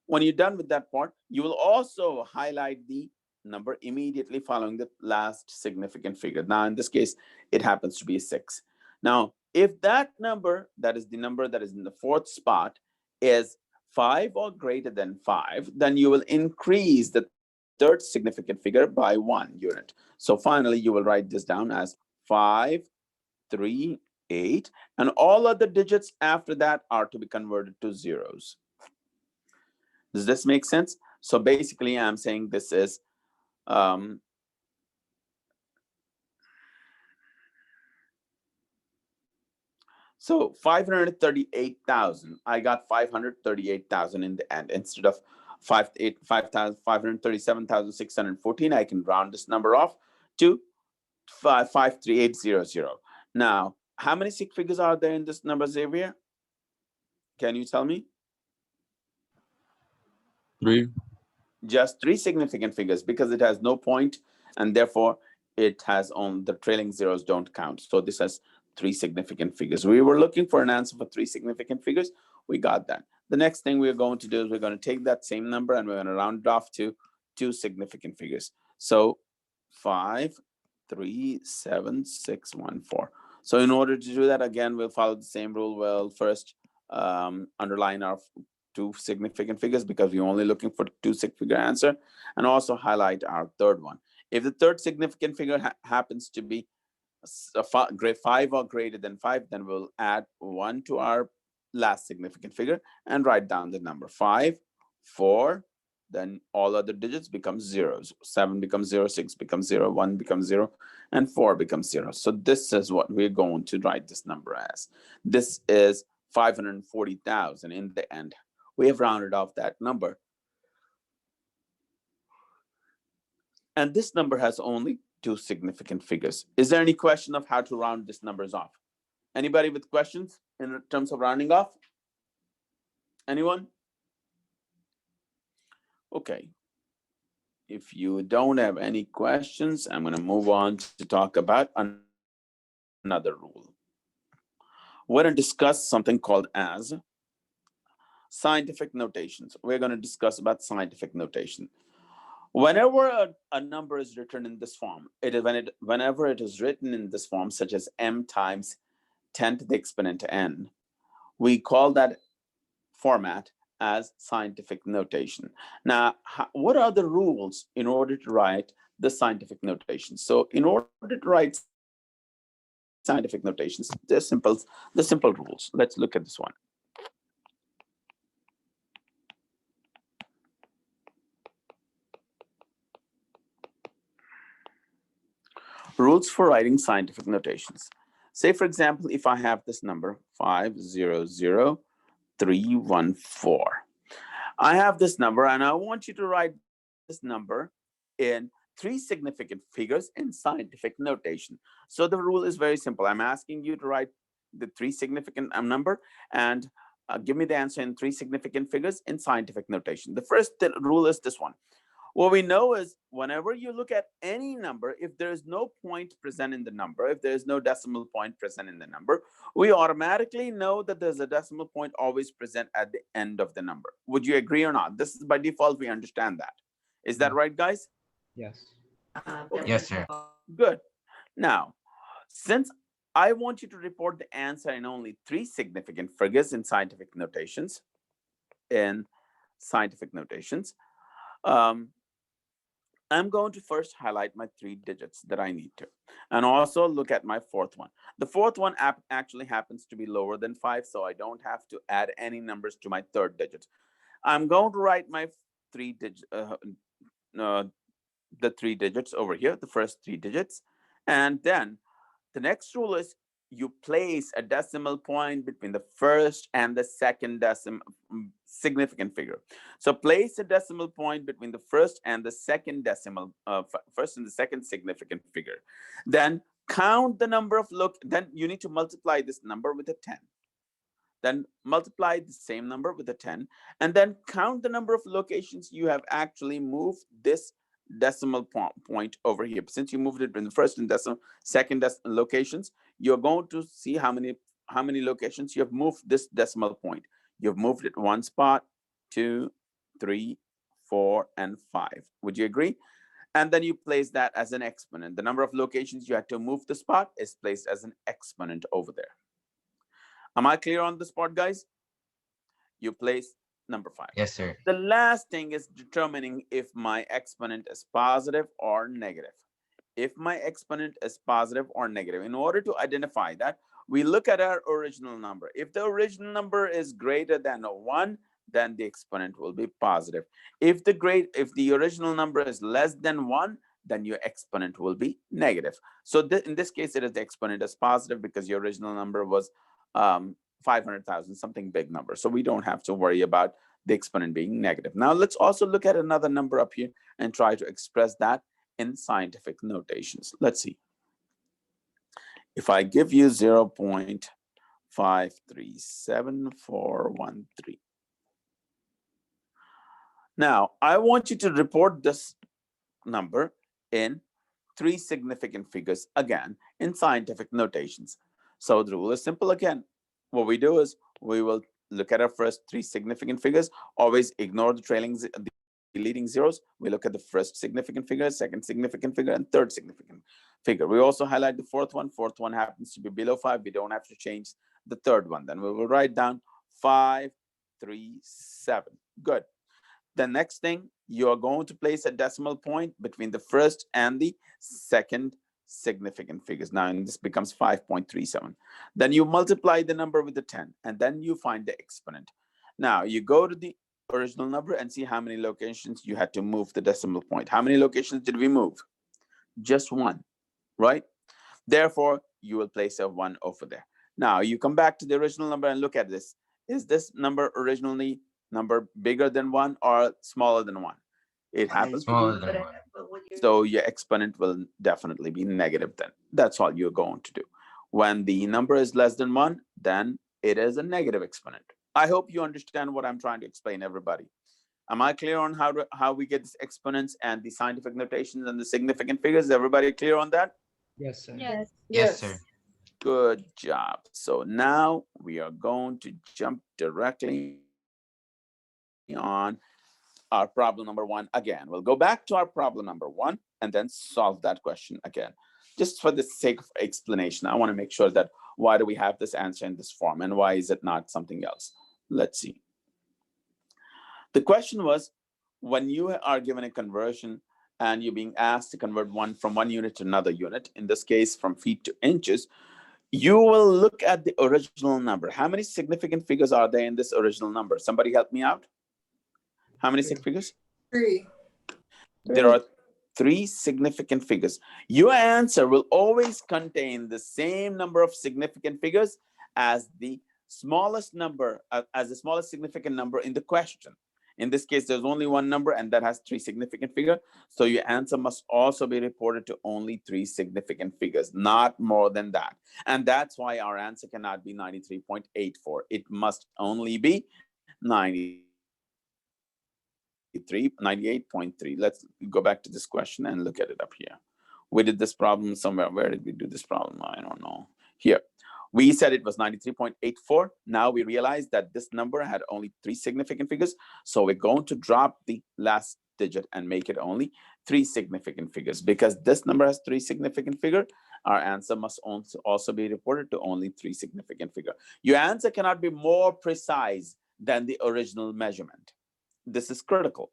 when you're done with that part, you will also highlight the number immediately following the last significant figure. Now, in this case, it happens to be 6. Now, if that number, that is the number that is in the 4th spot, is 5 or greater than 5, then you will increase the 3rd significant figure by 1 unit. So finally, you will write this down as 538, and all other digits after that are to be converted to zeros. Does this make sense? So basically, I'm saying this is so 538,000. I got 538,000 in the end. Instead of 537,614, I can round this number off to 53800. Now, how many sig figures are there in this number, Xavier? Can you tell me? 3. Just 3 significant figures, because it has no point, and therefore it has on the trailing zeros don't count. So this has 3 significant figures. We were looking for an answer for 3 significant figures. We got that. The next thing we're going to do is we're going to take that same number and we're going to round it off to 2 significant figures. So 537,614. So in order to do that, again, we'll follow the same rule. We'll first underline our 2 significant figures because we're only looking for 2 6-figure answer, and also highlight our 3rd one. If the 3rd significant figure happens to be 5 or greater than 5, then we'll add 1 to our last significant figure and write down the number 5, 4, then all other digits become zeros. 7 becomes 0, 6 becomes 0, 1 becomes 0, and 4 becomes 0. So this is what we're going to write this number as. This is 540,000 in the end. We have rounded off that number. And this number has only 2 significant figures. Is there any question of how to round these numbers off? Anybody with questions in terms of rounding off? Anyone? Okay. If you don't have any questions, I'm going to move on to talk about another rule. We're going to discuss something called as scientific notations. We're going to discuss about scientific notation. Whenever a number is written in this form, whenever it is written in this form, such as m times 10 to the exponent n, we call that format as scientific notation. Now, what are the rules in order to write the scientific notation? So in order to write scientific notations, the simple rules. Let's look at this one. Rules for writing scientific notations. Say, for example, if I have this number 500314, I have this number and I want you to write this number in 3 significant figures in scientific notation. So the rule is very simple. I'm asking you to write the 3 significant number and give me the answer in 3 significant figures in scientific notation. The first rule is this one. What we know is whenever you look at any number, if there is no point present in the number, if there is no decimal point present in the number, we automatically know that there's a decimal point always present at the end of the number. Would you agree or not? This is by default, we understand that. Is that right, guys? Yes. Yes, sir. Good. Now, since I want you to report the answer in only 3 significant figures in scientific notations, I'm going to first highlight my 3 digits that I need to, and also look at my 4th one. The 4th one actually happens to be lower than 5, so I don't have to add any numbers to my 3rd digit. I'm going to write my 3 digits, the 3 digits over here, the first 3 digits, and then the next rule is you place a decimal point between the first and the second significant figure. So place a decimal point between the first and the second significant figure. Then count the number of then you need to multiply this number with a 10. Then multiply the same number with a 10, and then count the number of locations you have actually moved this decimal point over here. Since you moved it in the first and second locations, you're going to see how many locations you have moved this decimal point. You've moved it 1 spot, 2, 3, 4, and 5. Would you agree? And then you place that as an exponent. The number of locations you had to move the spot is placed as an exponent over there. Am I clear on this part, guys? You place number 5. Yes, sir. The last thing is determining if my exponent is positive or negative. If my exponent is positive or negative, in order to identify that, we look at our original number. If the original number is greater than 1, then the exponent will be positive. If the original number is less than 1, then your exponent will be negative. So in this case, the exponent is positive because your original number was 500,000, something big number. So we don't have to worry about the exponent being negative. Now let's also look at another number up here and try to express that in scientific notations. Let's see. If I give you 0.537413. Now I want you to report this number in 3 significant figures again in scientific notations. So the rule is simple again. What we do is we will look at our first 3 significant figures, always ignore the leading zeros. We look at the first significant figure, second significant figure, and third significant figure. We also highlight the 4th one. 4th one happens to be below 5. We don't have to change the 3rd one. Then we will write down 537. Good. The next thing, you are going to place a decimal point between the first and the second significant figures. Now this becomes 5.37. Then you multiply the number with the 10, and then you find the exponent. Now you go to the original number and see how many locations you had to move the decimal point. How many locations did we move? Just 1, right? Therefore, you will place a 1 over there. Now you come back to the original number and look at this. Is this number originally bigger than 1 or smaller than 1? It happens Smaller to than be. 1. So your exponent will definitely be negative then. That's all you're going to do. When the number is less than 1, then it is a negative exponent. I hope you understand what I'm trying to explain, everybody. Am I clear on how we get these exponents and the scientific notations and the significant figures? Is everybody clear on that? Yes, sir. Yes. Yes, sir. Good job. So now we are going to jump directly on our problem number 1 again. We'll go back to our problem number 1 and then solve that question again. Just for the sake of explanation, I want to make sure that why do we have this answer in this form and why is it not something else? Let's see. The question was, when you are given a conversion and you're being asked to convert from one unit to another unit, in this case from feet to inches, you will look at the original number. How many significant figures are there in this original number? Somebody help me out. How many significant figures? 3. There are 3 significant figures. Your answer will always contain the same number of significant figures as the smallest number, as the smallest significant number in the question. In this case, there's only one number and that has 3 significant figures. So your answer must also be reported to only 3 significant figures, not more than that. And that's why our answer cannot be 93.84. It must only be 98.3. Let's go back to this question and look at it up here. We did this problem somewhere. Where did we do this problem? I don't know. Here. We said it was 93.84. Now we realize that this number had only 3 significant figures. So we're going to drop the last digit and make it only 3 significant figures. Because this number has 3 significant figures, our answer must also be reported to only 3 significant figures. Your answer cannot be more precise than the original measurement. This is critical.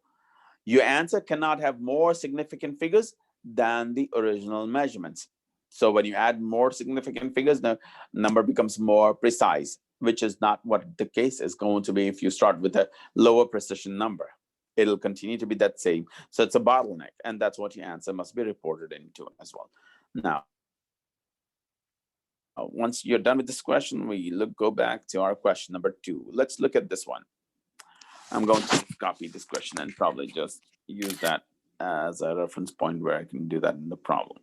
Your answer cannot have more significant figures than the original measurements. So when you add more significant figures, the number becomes more precise, which is not what the case is going to be if you start with a lower precision number. It'll continue to be that same. So it's a bottleneck, and that's what your answer must be reported into as well. Now, once you're done with this question, we go back to our question number 2. Let's look at this one. I'm going to copy this question and probably just use that as a reference point where I can do that in the problem.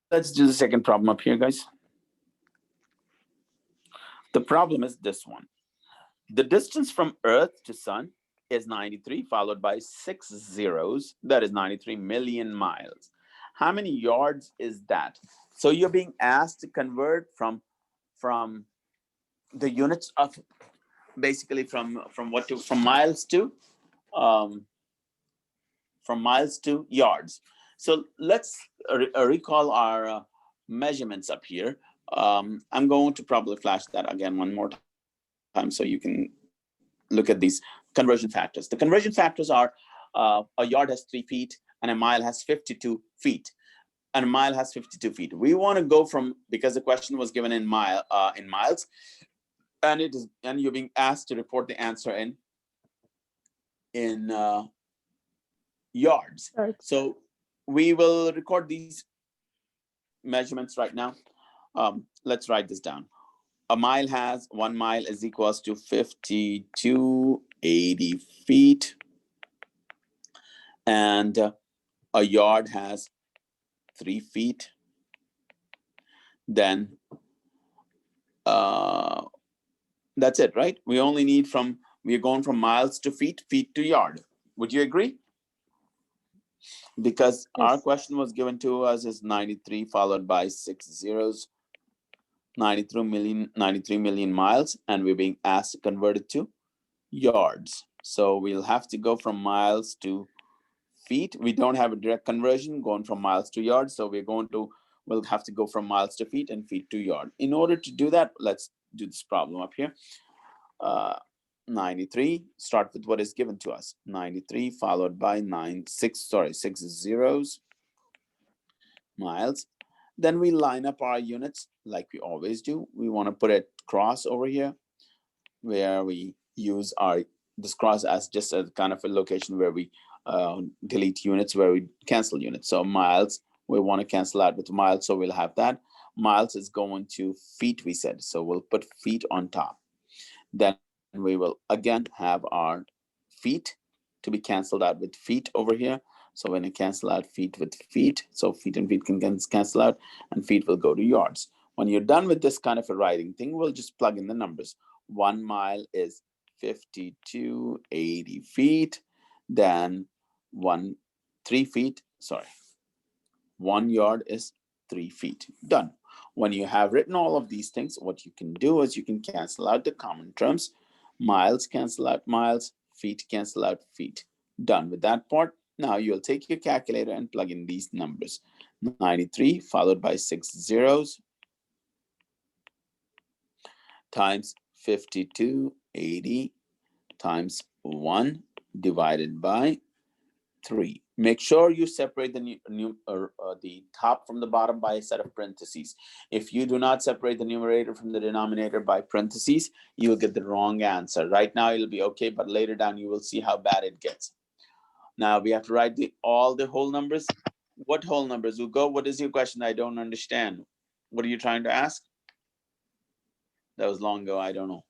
Let's do the second problem up here, guys. The problem is this one. The distance from Earth to Sun is 93, followed by 6 zeros. That is 93 million miles. How many yards is that? So you're being asked to convert from the units of basically from miles to yards. So let's recall our measurements up here. I'm going to probably flash that again one more time so you can look at these conversion factors. The conversion factors are a yard has 3 feet and a mile has 52 feet. And a mile has 52 feet. We want to go from, because the question was given in miles, and you're being asked to report the answer in yards. Right. So we will record these measurements right now. Let's write this down. A mile has 1 mile is equals to 5280 feet, and a yard has 3 feet. Then that's it, right? We only need we're going from miles to feet to yard. Would you agree? Because our question was given to us as 93 followed by 6 zeros, 93 million miles, and we're being asked to convert it to yards. So we'll have to go from miles to feet. We don't have a direct conversion going from miles to yards, so we'll have to go from miles to feet and feet to yard. In order to do that, let's do this problem up here. 93, start with what is given to us. 93 followed by 6 zeros, miles. Then we line up our units like we always do. We want to put a cross over here where we use this cross as just a kind of a location where we delete units, where we cancel units. So miles, we want to cancel out with miles, so we'll have that. Miles is going to feet, we said, so we'll put feet on top. Then we will again have our feet to be canceled out with feet over here. So when I cancel out feet with feet, so feet and feet can cancel out, and feet will go to yards. When you're done with this kind of a writing thing, we'll just plug in the numbers. 1 mile is 5280 feet. Then 1 yard is 3 feet. Done. When you have written all of these things, what you can do is you can cancel out the common terms. Miles cancel out miles, feet cancel out feet. Done with that part. Now you'll take your calculator and plug in these numbers. 93 followed by 6 zeros times 5280 times 1 divided by 3. Make sure you separate the top from the bottom by a set of parentheses. If you do not separate the numerator from the denominator by parentheses, you will get the wrong answer. Right now it'll be okay, but later down you will see how bad it gets. Now we have to write all the whole numbers. What whole numbers? Ugo, what is your question? I don't understand. What are you trying to ask? That was long ago, I don't know.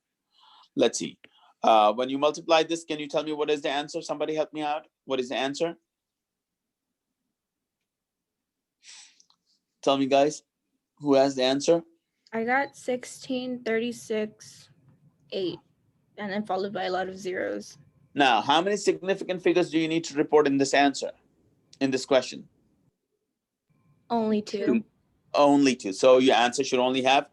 Let's see. When you multiply this, can you tell me what is the answer? Somebody help me out. What is the answer? Tell me, guys, who has the answer? I got 16, 36, 8, and then followed by a lot of zeros. Now, how many significant figures do you need to report in this answer, in this question? Only 2. Only 2. So your answer should only have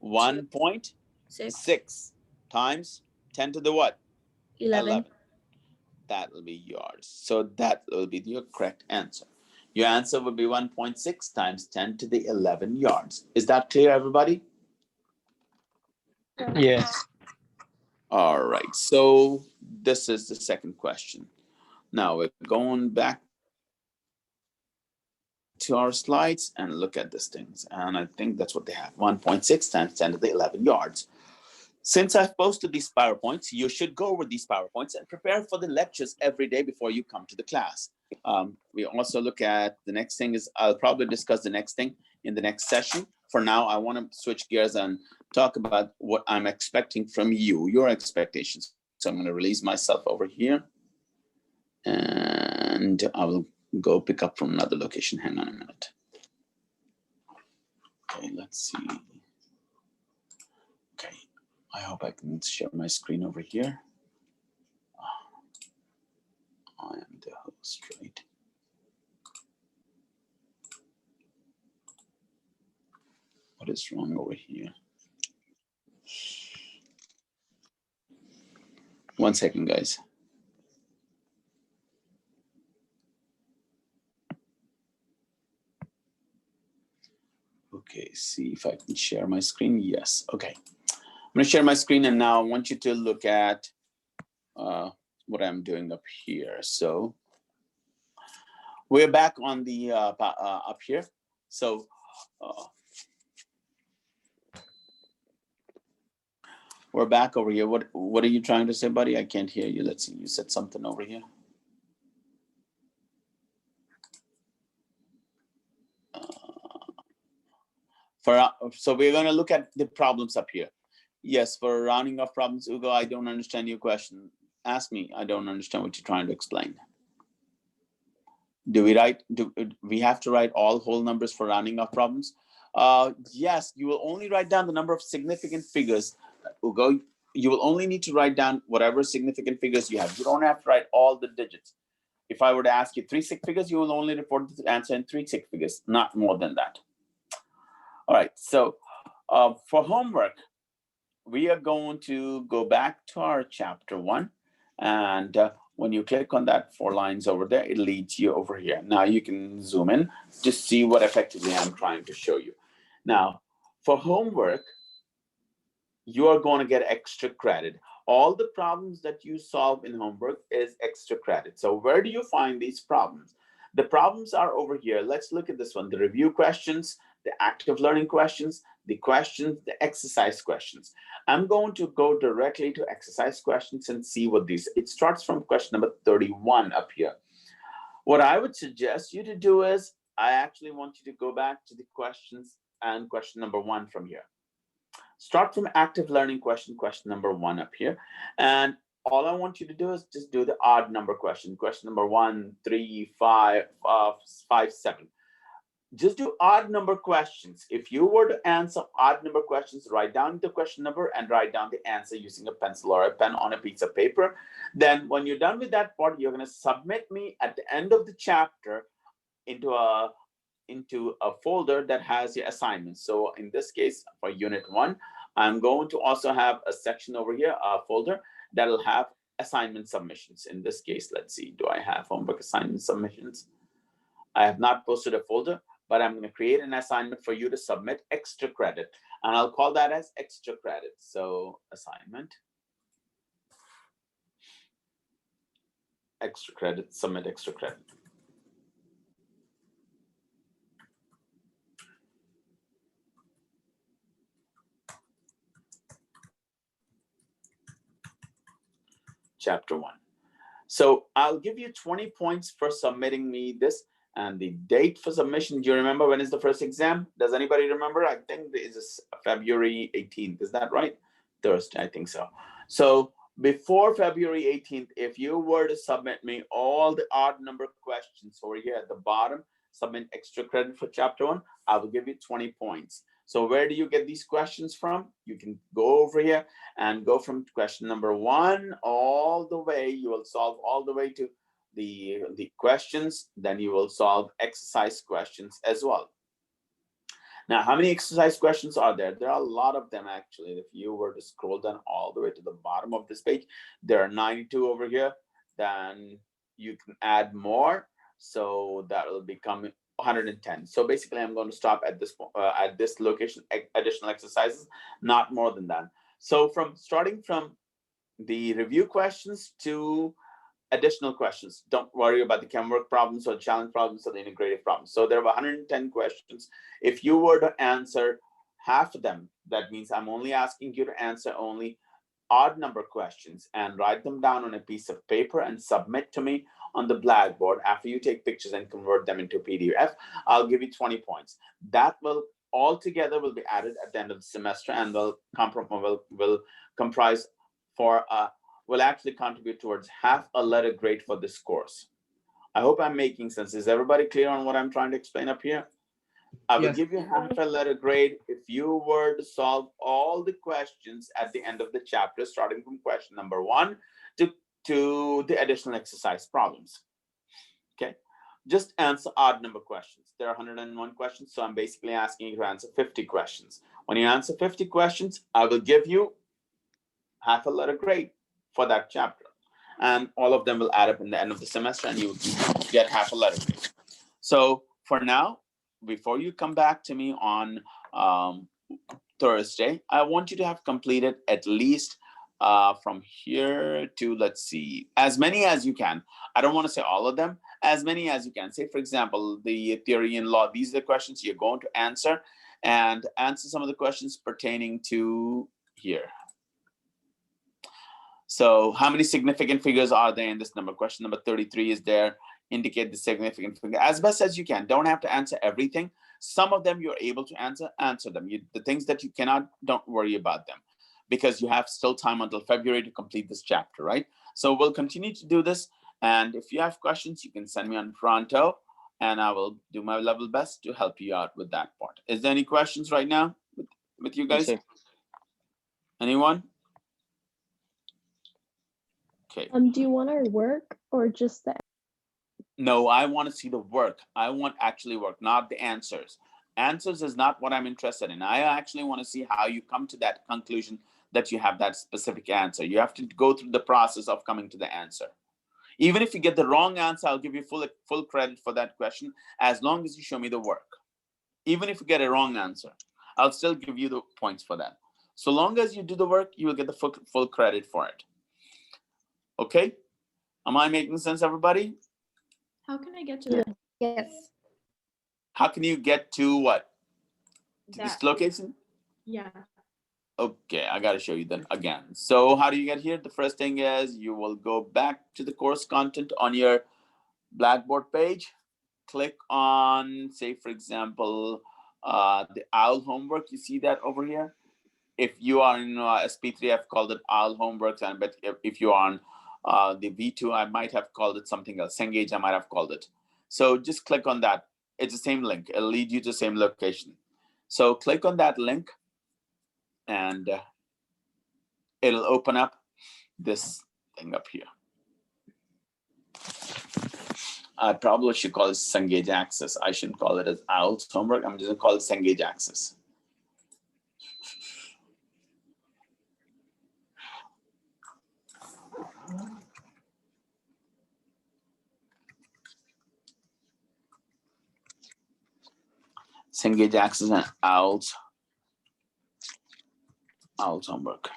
1.6 times 10 to the what? 11. That will be yours. So that will be your correct answer. Your answer would be 1.6 times 10 to the 11 yards. Is that clear, everybody? Yes. All right. So this is the second question. Now we're going back to our slides and look at these things. And I think that's what they have. 1.6 times 10 to the 11 yards. Since I've posted these PowerPoints, you should go over these PowerPoints and prepare for the lectures every day before you come to the class. We also look at the next thing is, I'll probably discuss the next thing in the next session. For now, I want to switch gears and talk about what I'm expecting from you, your expectations. So I'm going to release myself over here and I will go pick up from another location. Hang on a minute. Okay, let's see. Okay, I hope I can share my screen over here. I am the host, right? What is wrong over here? One second, guys. Okay, see if I can share my screen. Yes, okay. I'm gonna share my screen and now I want you to look at what I'm doing up here. So we're back on the up here. So we're back over here. What are you trying to say, buddy? I can't hear you. Let's see. You said something over here. So we're going to look at the problems up here. Yes, for rounding off problems, Ugo, I don't understand your question. Ask me. I don't understand what you're trying to explain. Do we have to write all whole numbers for rounding off problems? Yes, you will only write down the number of significant figures. Ugo, you will only need to write down whatever significant figures you have. You don't have to write all the digits. If I were to ask you 3 sig figures, you will only report the answer in 3 sig figures, not more than that. All right, so for homework, we are going to go back to our chapter 1. And when you click on that 4 lines over there, it leads you over here. Now you can zoom in to see what effectively I'm trying to show you. Now, for homework, you are going to get extra credit. All the problems that you solve in homework is extra credit. So where do you find these problems? The problems are over here. Let's look at this one. The review questions, the active learning questions, the exercise questions. I'm going to go directly to exercise questions and see what these, it starts from question number 31 up here. What I would suggest you to do is, I actually want you to go back to the questions and question number 1 from here. Start from active learning question number 1 up here. And all I want you to do is just do the odd number question number 1, 3, 5, 7. Just do odd number questions. If you were to answer odd number questions, write down the question number and write down the answer using a pencil or a pen on a piece of paper. Then when you're done with that part, you're going to submit me at the end of the chapter into a folder that has your assignments. So in this case, for unit 1, I'm going to also have a section over here, a folder that'll have assignment submissions. In this case, let's see, do I have homework assignment submissions? I have not posted a folder, but I'm going to create an assignment for you to submit extra credit. And I'll call that as extra credit. So assignment. extra credit, submit extra credit. Chapter 1. So I'll give you 20 points for submitting me this, and the date for submission. Do you remember when is the first exam? Does anybody remember? I think it is February 18th. Is that right? Thursday, I think so. So before February 18th, if you were to submit me all the odd number questions over here at the bottom, submit extra credit for chapter 1, I will give you 20 points. So where do you get these questions from? You can go over here and go from question number 1 all the way. You will solve all the way to the questions. Then you will solve exercise questions as well. Now, how many exercise questions are there? There are a lot of them, actually. If you were to scroll down all the way to the bottom of this page, there are 92 over here. Then you can add more. So that will become 110. So basically, I'm going to stop at this location, additional exercises, not more than that. So starting from the review questions to additional questions. Don't worry about the Chem work problems or challenge problems or the integrative problems. So there are 110 questions. If you were to answer half of them, that means I'm only asking you to answer only odd number questions and write them down on a piece of paper and submit to me on the Blackboard. After you take pictures and convert them into PDF, I'll give you 20 points. That will altogether will be added at the end of the semester and will comprise for will actually contribute towards half a letter grade for this course. I hope I'm making sense. Is everybody clear on what I'm trying to explain up here? I will give you half a letter grade if you were to solve all the questions at the end of the chapter, starting from question number 1 to the additional exercise problems. Okay, just answer odd number questions. There are 101 questions, so I'm basically asking you to answer 50 questions. When you answer 50 questions, I will give you half a letter grade for that chapter, and all of them will add up in the end of the semester, and you will get half a letter grade. So for now, before you come back to me on Thursday, I want you to have completed at least from here to, let's see, as many as you can. I don't want to say all of them, as many as you can. Say, for example, the theory and law, these are the questions you're going to answer, and answer some of the questions pertaining to here. So how many significant figures are there in this number? Question number 33 is there. Indicate the significant figure as best as you can. Don't have to answer everything. Some of them you're able to answer them. The things that you cannot, don't worry about them, because you have still time until February to complete this chapter, right? So we'll continue to do this. And if you have questions, you can send me on Pronto, and I will do my level best to help you out with that part. Is there any questions right now with you guys? Yes, Anyone? Okay. Do you want our work or just the? No, I want to see the work. I want actually work, not the answers. Answers is not what I'm interested in. I actually want to see how you come to that conclusion that you have that specific answer. You have to go through the process of coming to the answer. Even if you get the wrong answer, I'll give you full credit for that question, as long as you show me the work. Even if you get a wrong answer, I'll still give you the points for that. So long as you do the work, you will get the full credit for it. Okay? Am I making sense, everybody? How can I get to that? Yes. How can you get to what? To this location? Yeah. Okay, I got to show you that again. So how do you get here? The first thing is you will go back to the course content on your Blackboard page. Click on, say, for example, the OWL homework. You see that over here? If you are in SP3, I've called it OWL homeworks. And but if you are on the V2, I might have called it something else. Cengage, I might have called it. So just click on that. It's the same link. It'll lead you to the same location. So click on that link, and it'll open up this thing up here. I probably should call it Cengage Access. I shouldn't call it as OWL's homework. I'm just going to call it Cengage Access. Cengage Access and OWL's homework.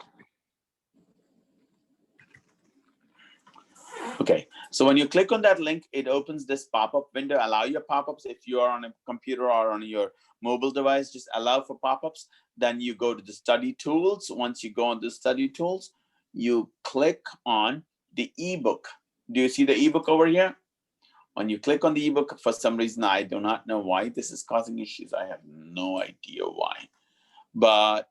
Okay, So when you click on that link, it opens this pop-up window. Allow your pop-ups if you are on a computer or on your mobile device, just allow for pop-ups. Then you go to the study tools. Once you go on the study tools, you click on the ebook. Do you see the ebook over here? When you click on the ebook, for some reason, I do not know why this is causing issues. I have no idea why. But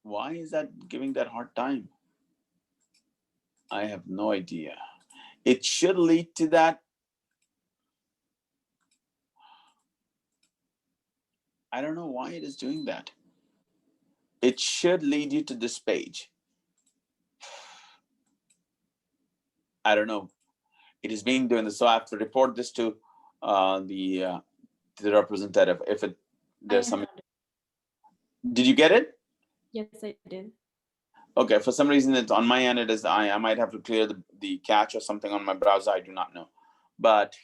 why is that giving that hard time? I have no idea. It should lead to that. I don't know why it is doing that. It should lead you to this page. I don't know. It is being doing this, so I have to report this to the representative. If there's some. Did you get it? Yes, I did. Okay, for some reason it's on my end. It is I might have to clear the cache or something on my browser. I do not know, but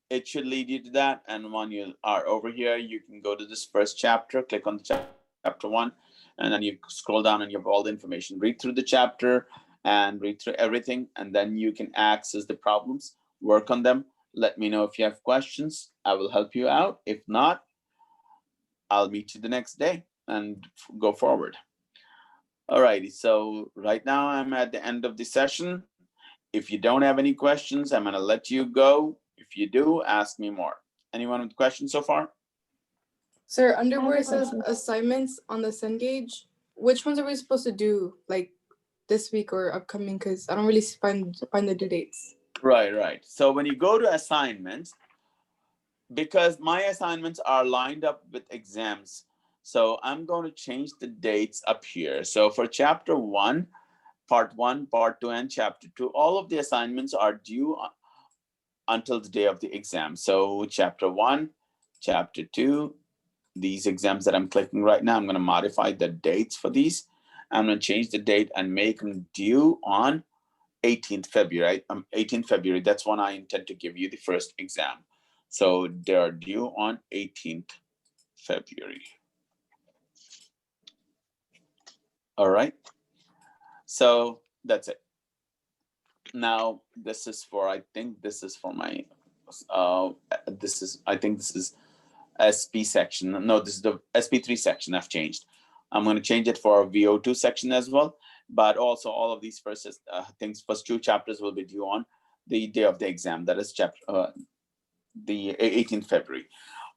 it should lead you to that. And when you are over here, you can go to this first chapter, click on the chapter 1, and then you scroll down and you have all the information. Read through the chapter and read through everything, and then you can access the problems, work on them. Let me know if you have questions. I will help you out. If not, I'll meet you the next day and go forward. All righty, so right now I'm at the end of the session. If you don't have any questions, I'm gonna let you go. If you do, ask me more. Anyone with questions so far? Sir, under where it says assignments on the Cengage, which ones are we supposed to do like this week or upcoming? Because I don't really find the due dates. Right. So when you go to assignments, because my assignments are lined up with exams, so I'm going to change the dates up here. So for chapter 1, part 1, part 2, and chapter 2, all of the assignments are due until the day of the exam. So chapter 1, chapter 2, these exams that I'm clicking right now, I'm going to modify the dates for these. I'm going to change the date and make them due on 18th February. 18th February, that's when I intend to give you the first exam. So they are due on 18th February. All right. So that's it. Now this is for, I think this is for my, I think this is SP section. No, this is the SP3 section I've changed. I'm going to change it for VO2 section as well. But also all of these first first 2 chapters will be due on the day of the exam. That is the 18th February.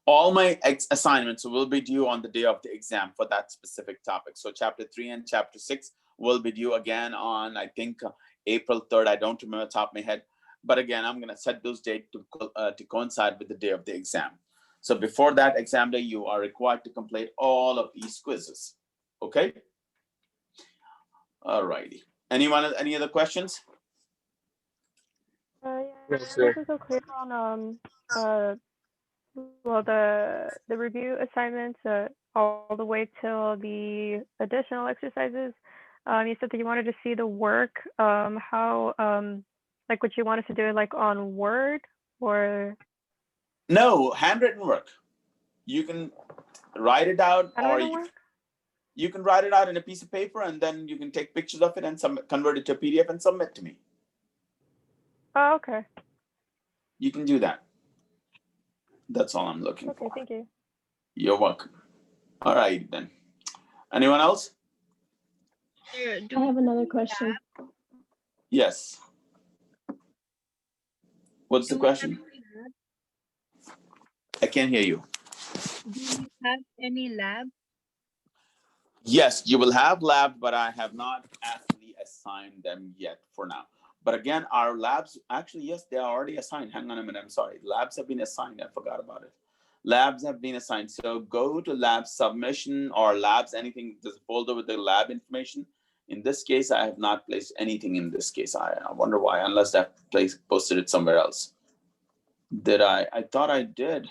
All my assignments will be due on the day of the exam for that specific topic. So chapter 3 and chapter 6 will be due again on, I think, April 3rd. I don't remember the top of my head. But again, I'm going to set those dates to coincide with the day of the exam. So before that exam day, you are required to complete all of these quizzes. Okay? All righty. Anyone, any other questions? Yeah, Yes, sir. this is so clear on well, the review assignments all the way till the additional exercises. You said that you wanted to see the work. How like would you want us to do it like on Word or? No, handwritten work. You can write it out, or you can write it out in a piece of paper, and then you can take pictures of it and convert it to a PDF and submit to me. Oh, okay. You can do that. That's all I'm looking for. Okay, thank you. You're welcome. All right, then. Anyone else? I have another question. Yes. What's the question? I can't hear you. Do you have any lab? Yes, you will have lab, but I have not actually assigned them yet for now. But again, our labs, actually, yes, they are already assigned. Hang on a minute, I'm sorry. Labs have been assigned, I forgot about it. Labs have been assigned. So go to lab submission or labs, anything, there's a folder with the lab information. In this case, I have not placed anything in this case. I wonder why, unless that posted it somewhere else. Did I thought I did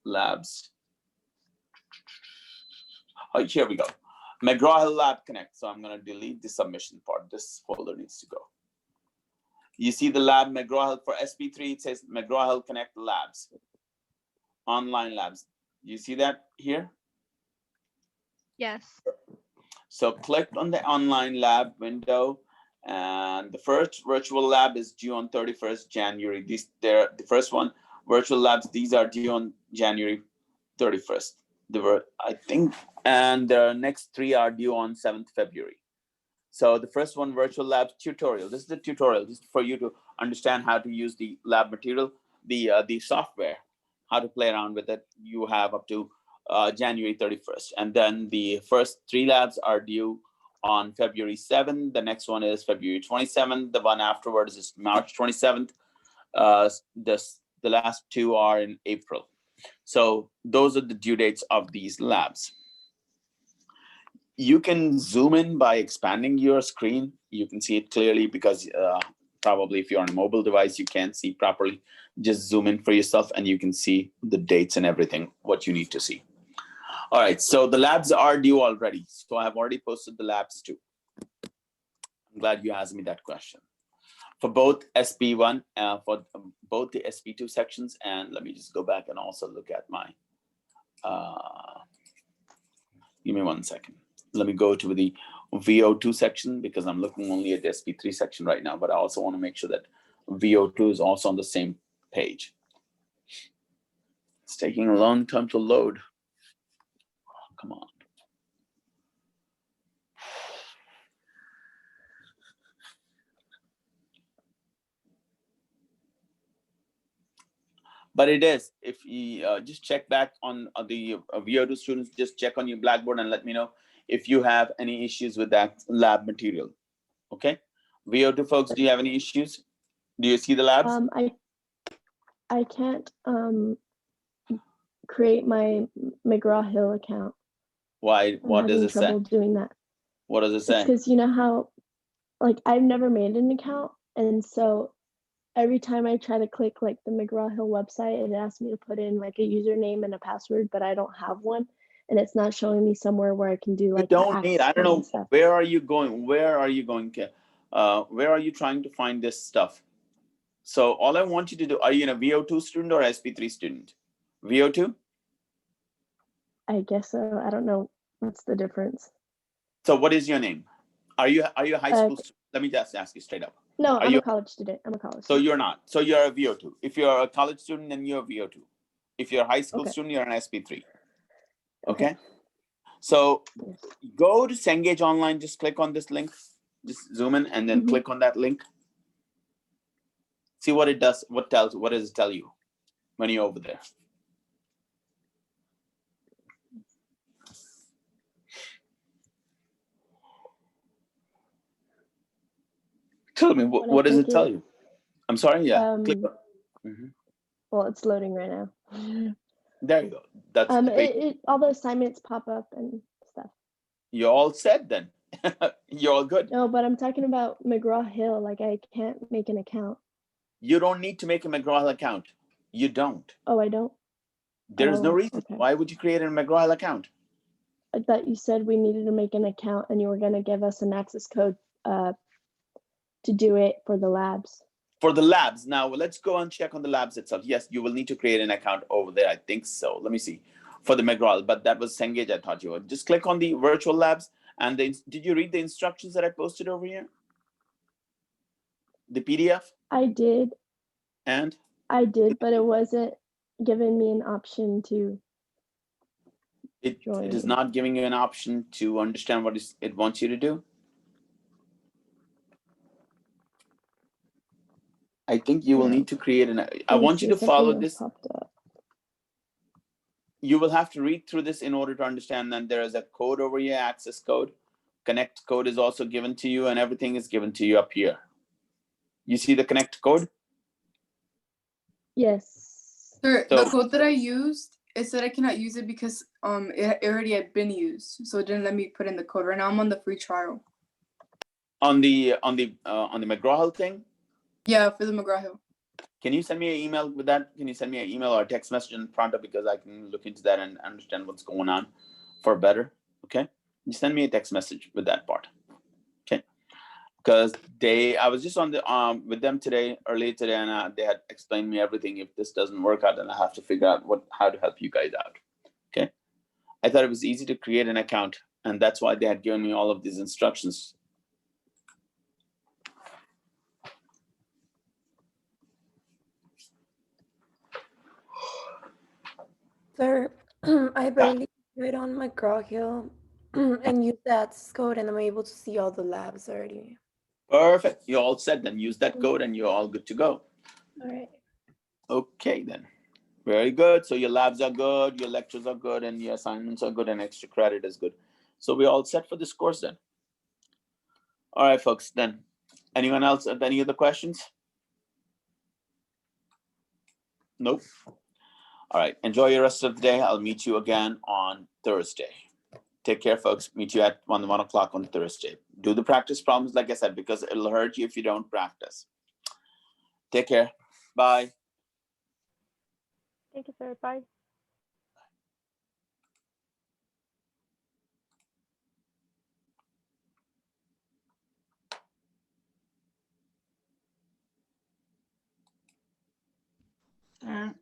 labs. Oh, here we go. McGraw-Hill Lab Connect. So I'm going to delete the submission part. This folder needs to go. You see the lab McGraw-Hill for SP3, it says McGraw-Hill Connect Labs. Online labs. You see that here? Yes. So click on the online lab window And the first virtual lab is due on 31st January. The first one, virtual labs, these are due on January 31st. I think, and the next 3 are due on 7th February. So the first one, virtual labs tutorial. This is the tutorial just for you to understand how to use the lab material, the software, how to play around with it. You have up to January 31st. And then the first 3 labs are due on February 7th. The next one is February 27th. The one afterwards is March 27th. The last 2 are in April. So those are the due dates of these labs. You can zoom in by expanding your screen. You can see it clearly because probably if you're on a mobile device, you can't see properly. Just zoom in for yourself and you can see the dates and everything, what you need to see. All right, so the labs are due already. So I've already posted the labs too. I'm glad you asked me that question. For both SP1, for both the SP2 sections, and let me just go back and also look at my, give me 1 second. Let me go to the VO2 section because I'm looking only at the SP3 section right now, but I also want to make sure that VO2 is also on the same page. It's taking a long time to load. Oh, come on. But it is, if you just check back on the VO2 students, just check on your Blackboard and let me know if you have any issues with that lab material. Okay, VO2 folks, do you have any issues? Do you see the labs? I can't create my McGraw-Hill account. Why? What does it say? Trouble doing that. What does it say? Because you know how, like, I've never made an account, and so every time I try to click like the McGraw-Hill website, it asks me to put in like a username and a password, but I don't have one, and it's not showing me somewhere where I can do like. You don't need. I don't know. Where are you going? Where are you going? Where are you trying to find this stuff? So all I want you to do. Are you a VO2 student or SP3 student? VO2. I guess so. I don't know what's the difference. So what is your name? Are you a high school student? Let me just ask you straight up. No, I'm a college student. I'm a college student. So you're not. So you're a VO2. If you're a college student, then you're a VO2. If you're a high school student, you're an SP3. Okay. So go to Cengage Online. Just click on this link. Just zoom in and then click on that link. See what it does. What does it tell you when you're over there? Tell me, what does it tell you? I'm sorry, yeah. Click on. Well, it's loading right now. There you go. That's all the assignments pop up and stuff. You're all set then. You're all good. No, but I'm talking about McGraw-Hill. Like, I can't make an account. You don't need to make a McGraw-Hill account. You don't. Oh, I don't? There is no reason. Okay. Why would you create a McGraw-Hill account? I thought you said we needed to make an account and you were going to give us an access code to do it for the labs. For the labs. Now, let's go and check on the labs itself. Yes, you will need to create an account over there. I think so. Let me see. For the McGraw-Hill, but that was Cengage I thought you would. Just click on the virtual labs. And did you read the instructions that I posted over here? The PDF? I did. And? I did, but it wasn't giving me an option to join. It is not giving you an option to understand what it wants you to do? I think you will need to create I want you to follow this. You will have to read through this in order to understand that there is a code over here, access code. Connect code is also given to you and everything is given to you up here. You see the connect code? Yes. Sir, the code that I used, it said I cannot use it because it already had been used. So it didn't let me put in the code. Right now I'm on the free trial. On the McGraw-Hill thing? Yeah, for the McGraw-Hill. Can you send me an email with that? Can you send me an email or a text message in Pronto because I can look into that and understand what's going on for better? Okay. You send me a text message with that part. Okay. Because I was just on the with them earlier today, and they had explained me everything. If this doesn't work out, then I have to figure out how to help you guys out. Okay. I thought it was easy to create an account, and that's why they had given me all of these instructions. Sir, I've already do it on McGraw-Hill and use the access code, and I'm able to see all the labs already. Perfect. You're all set. Then use that code and you're all good to go. All right. Okay, then. Very good. So your labs are good, your lectures are good, and your assignments are good, and extra credit is good. So we're all set for this course then. All right, folks, then. Anyone else have any other questions? Nope. All right. Enjoy your rest of the day. I'll meet you again on Thursday. Take care, folks. Meet you at 1 o'clock on Thursday. Do the practice problems, like I said, because it'll hurt you if you don't practice. Take care. Bye. Thank you, sir. Bye. Sir,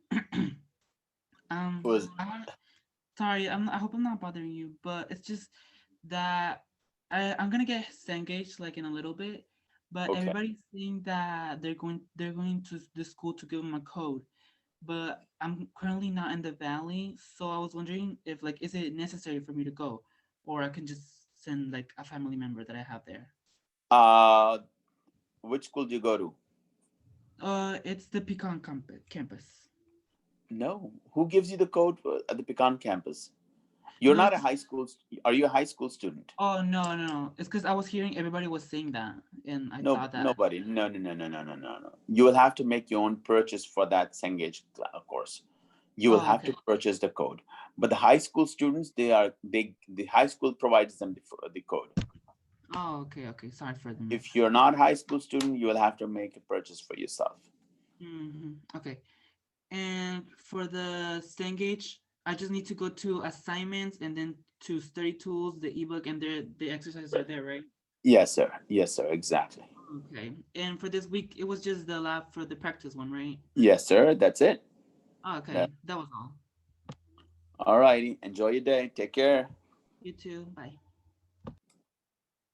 Who is sorry, I hope I'm not bothering you, but it's just that I'm gonna get engaged like in a little bit, but Okay. everybody's saying that they're going to the school to give them a code, but I'm currently not in the valley, so I was wondering if like is it necessary for me to go, or I can just send like a family member that I have there. Which school do you go to? It's the Pecan campus. No. Who gives you the code at the Pecan campus? You're No, not a high school. Are you a high school student? Oh no. It's because I was hearing everybody was saying that, and I No, thought that. nobody. No. You will have to make your own purchase for that Cengage course. You will Oh, have okay. to purchase the code. But the high school students, the high school provides them the code. Oh, okay. Sorry for the. If you're not a high school student, you will have to make a purchase for yourself. Okay. And for the Cengage, I just need to go to assignments and then to study tools, the ebook, and the exercises are there, right? Yes, sir. Yes, sir. Exactly. Okay. And for this week, it was just the lab for the practice one, right? Yes, sir. That's it. Oh, okay. That was all. All righty. Enjoy your day. Take care. You too. Bye.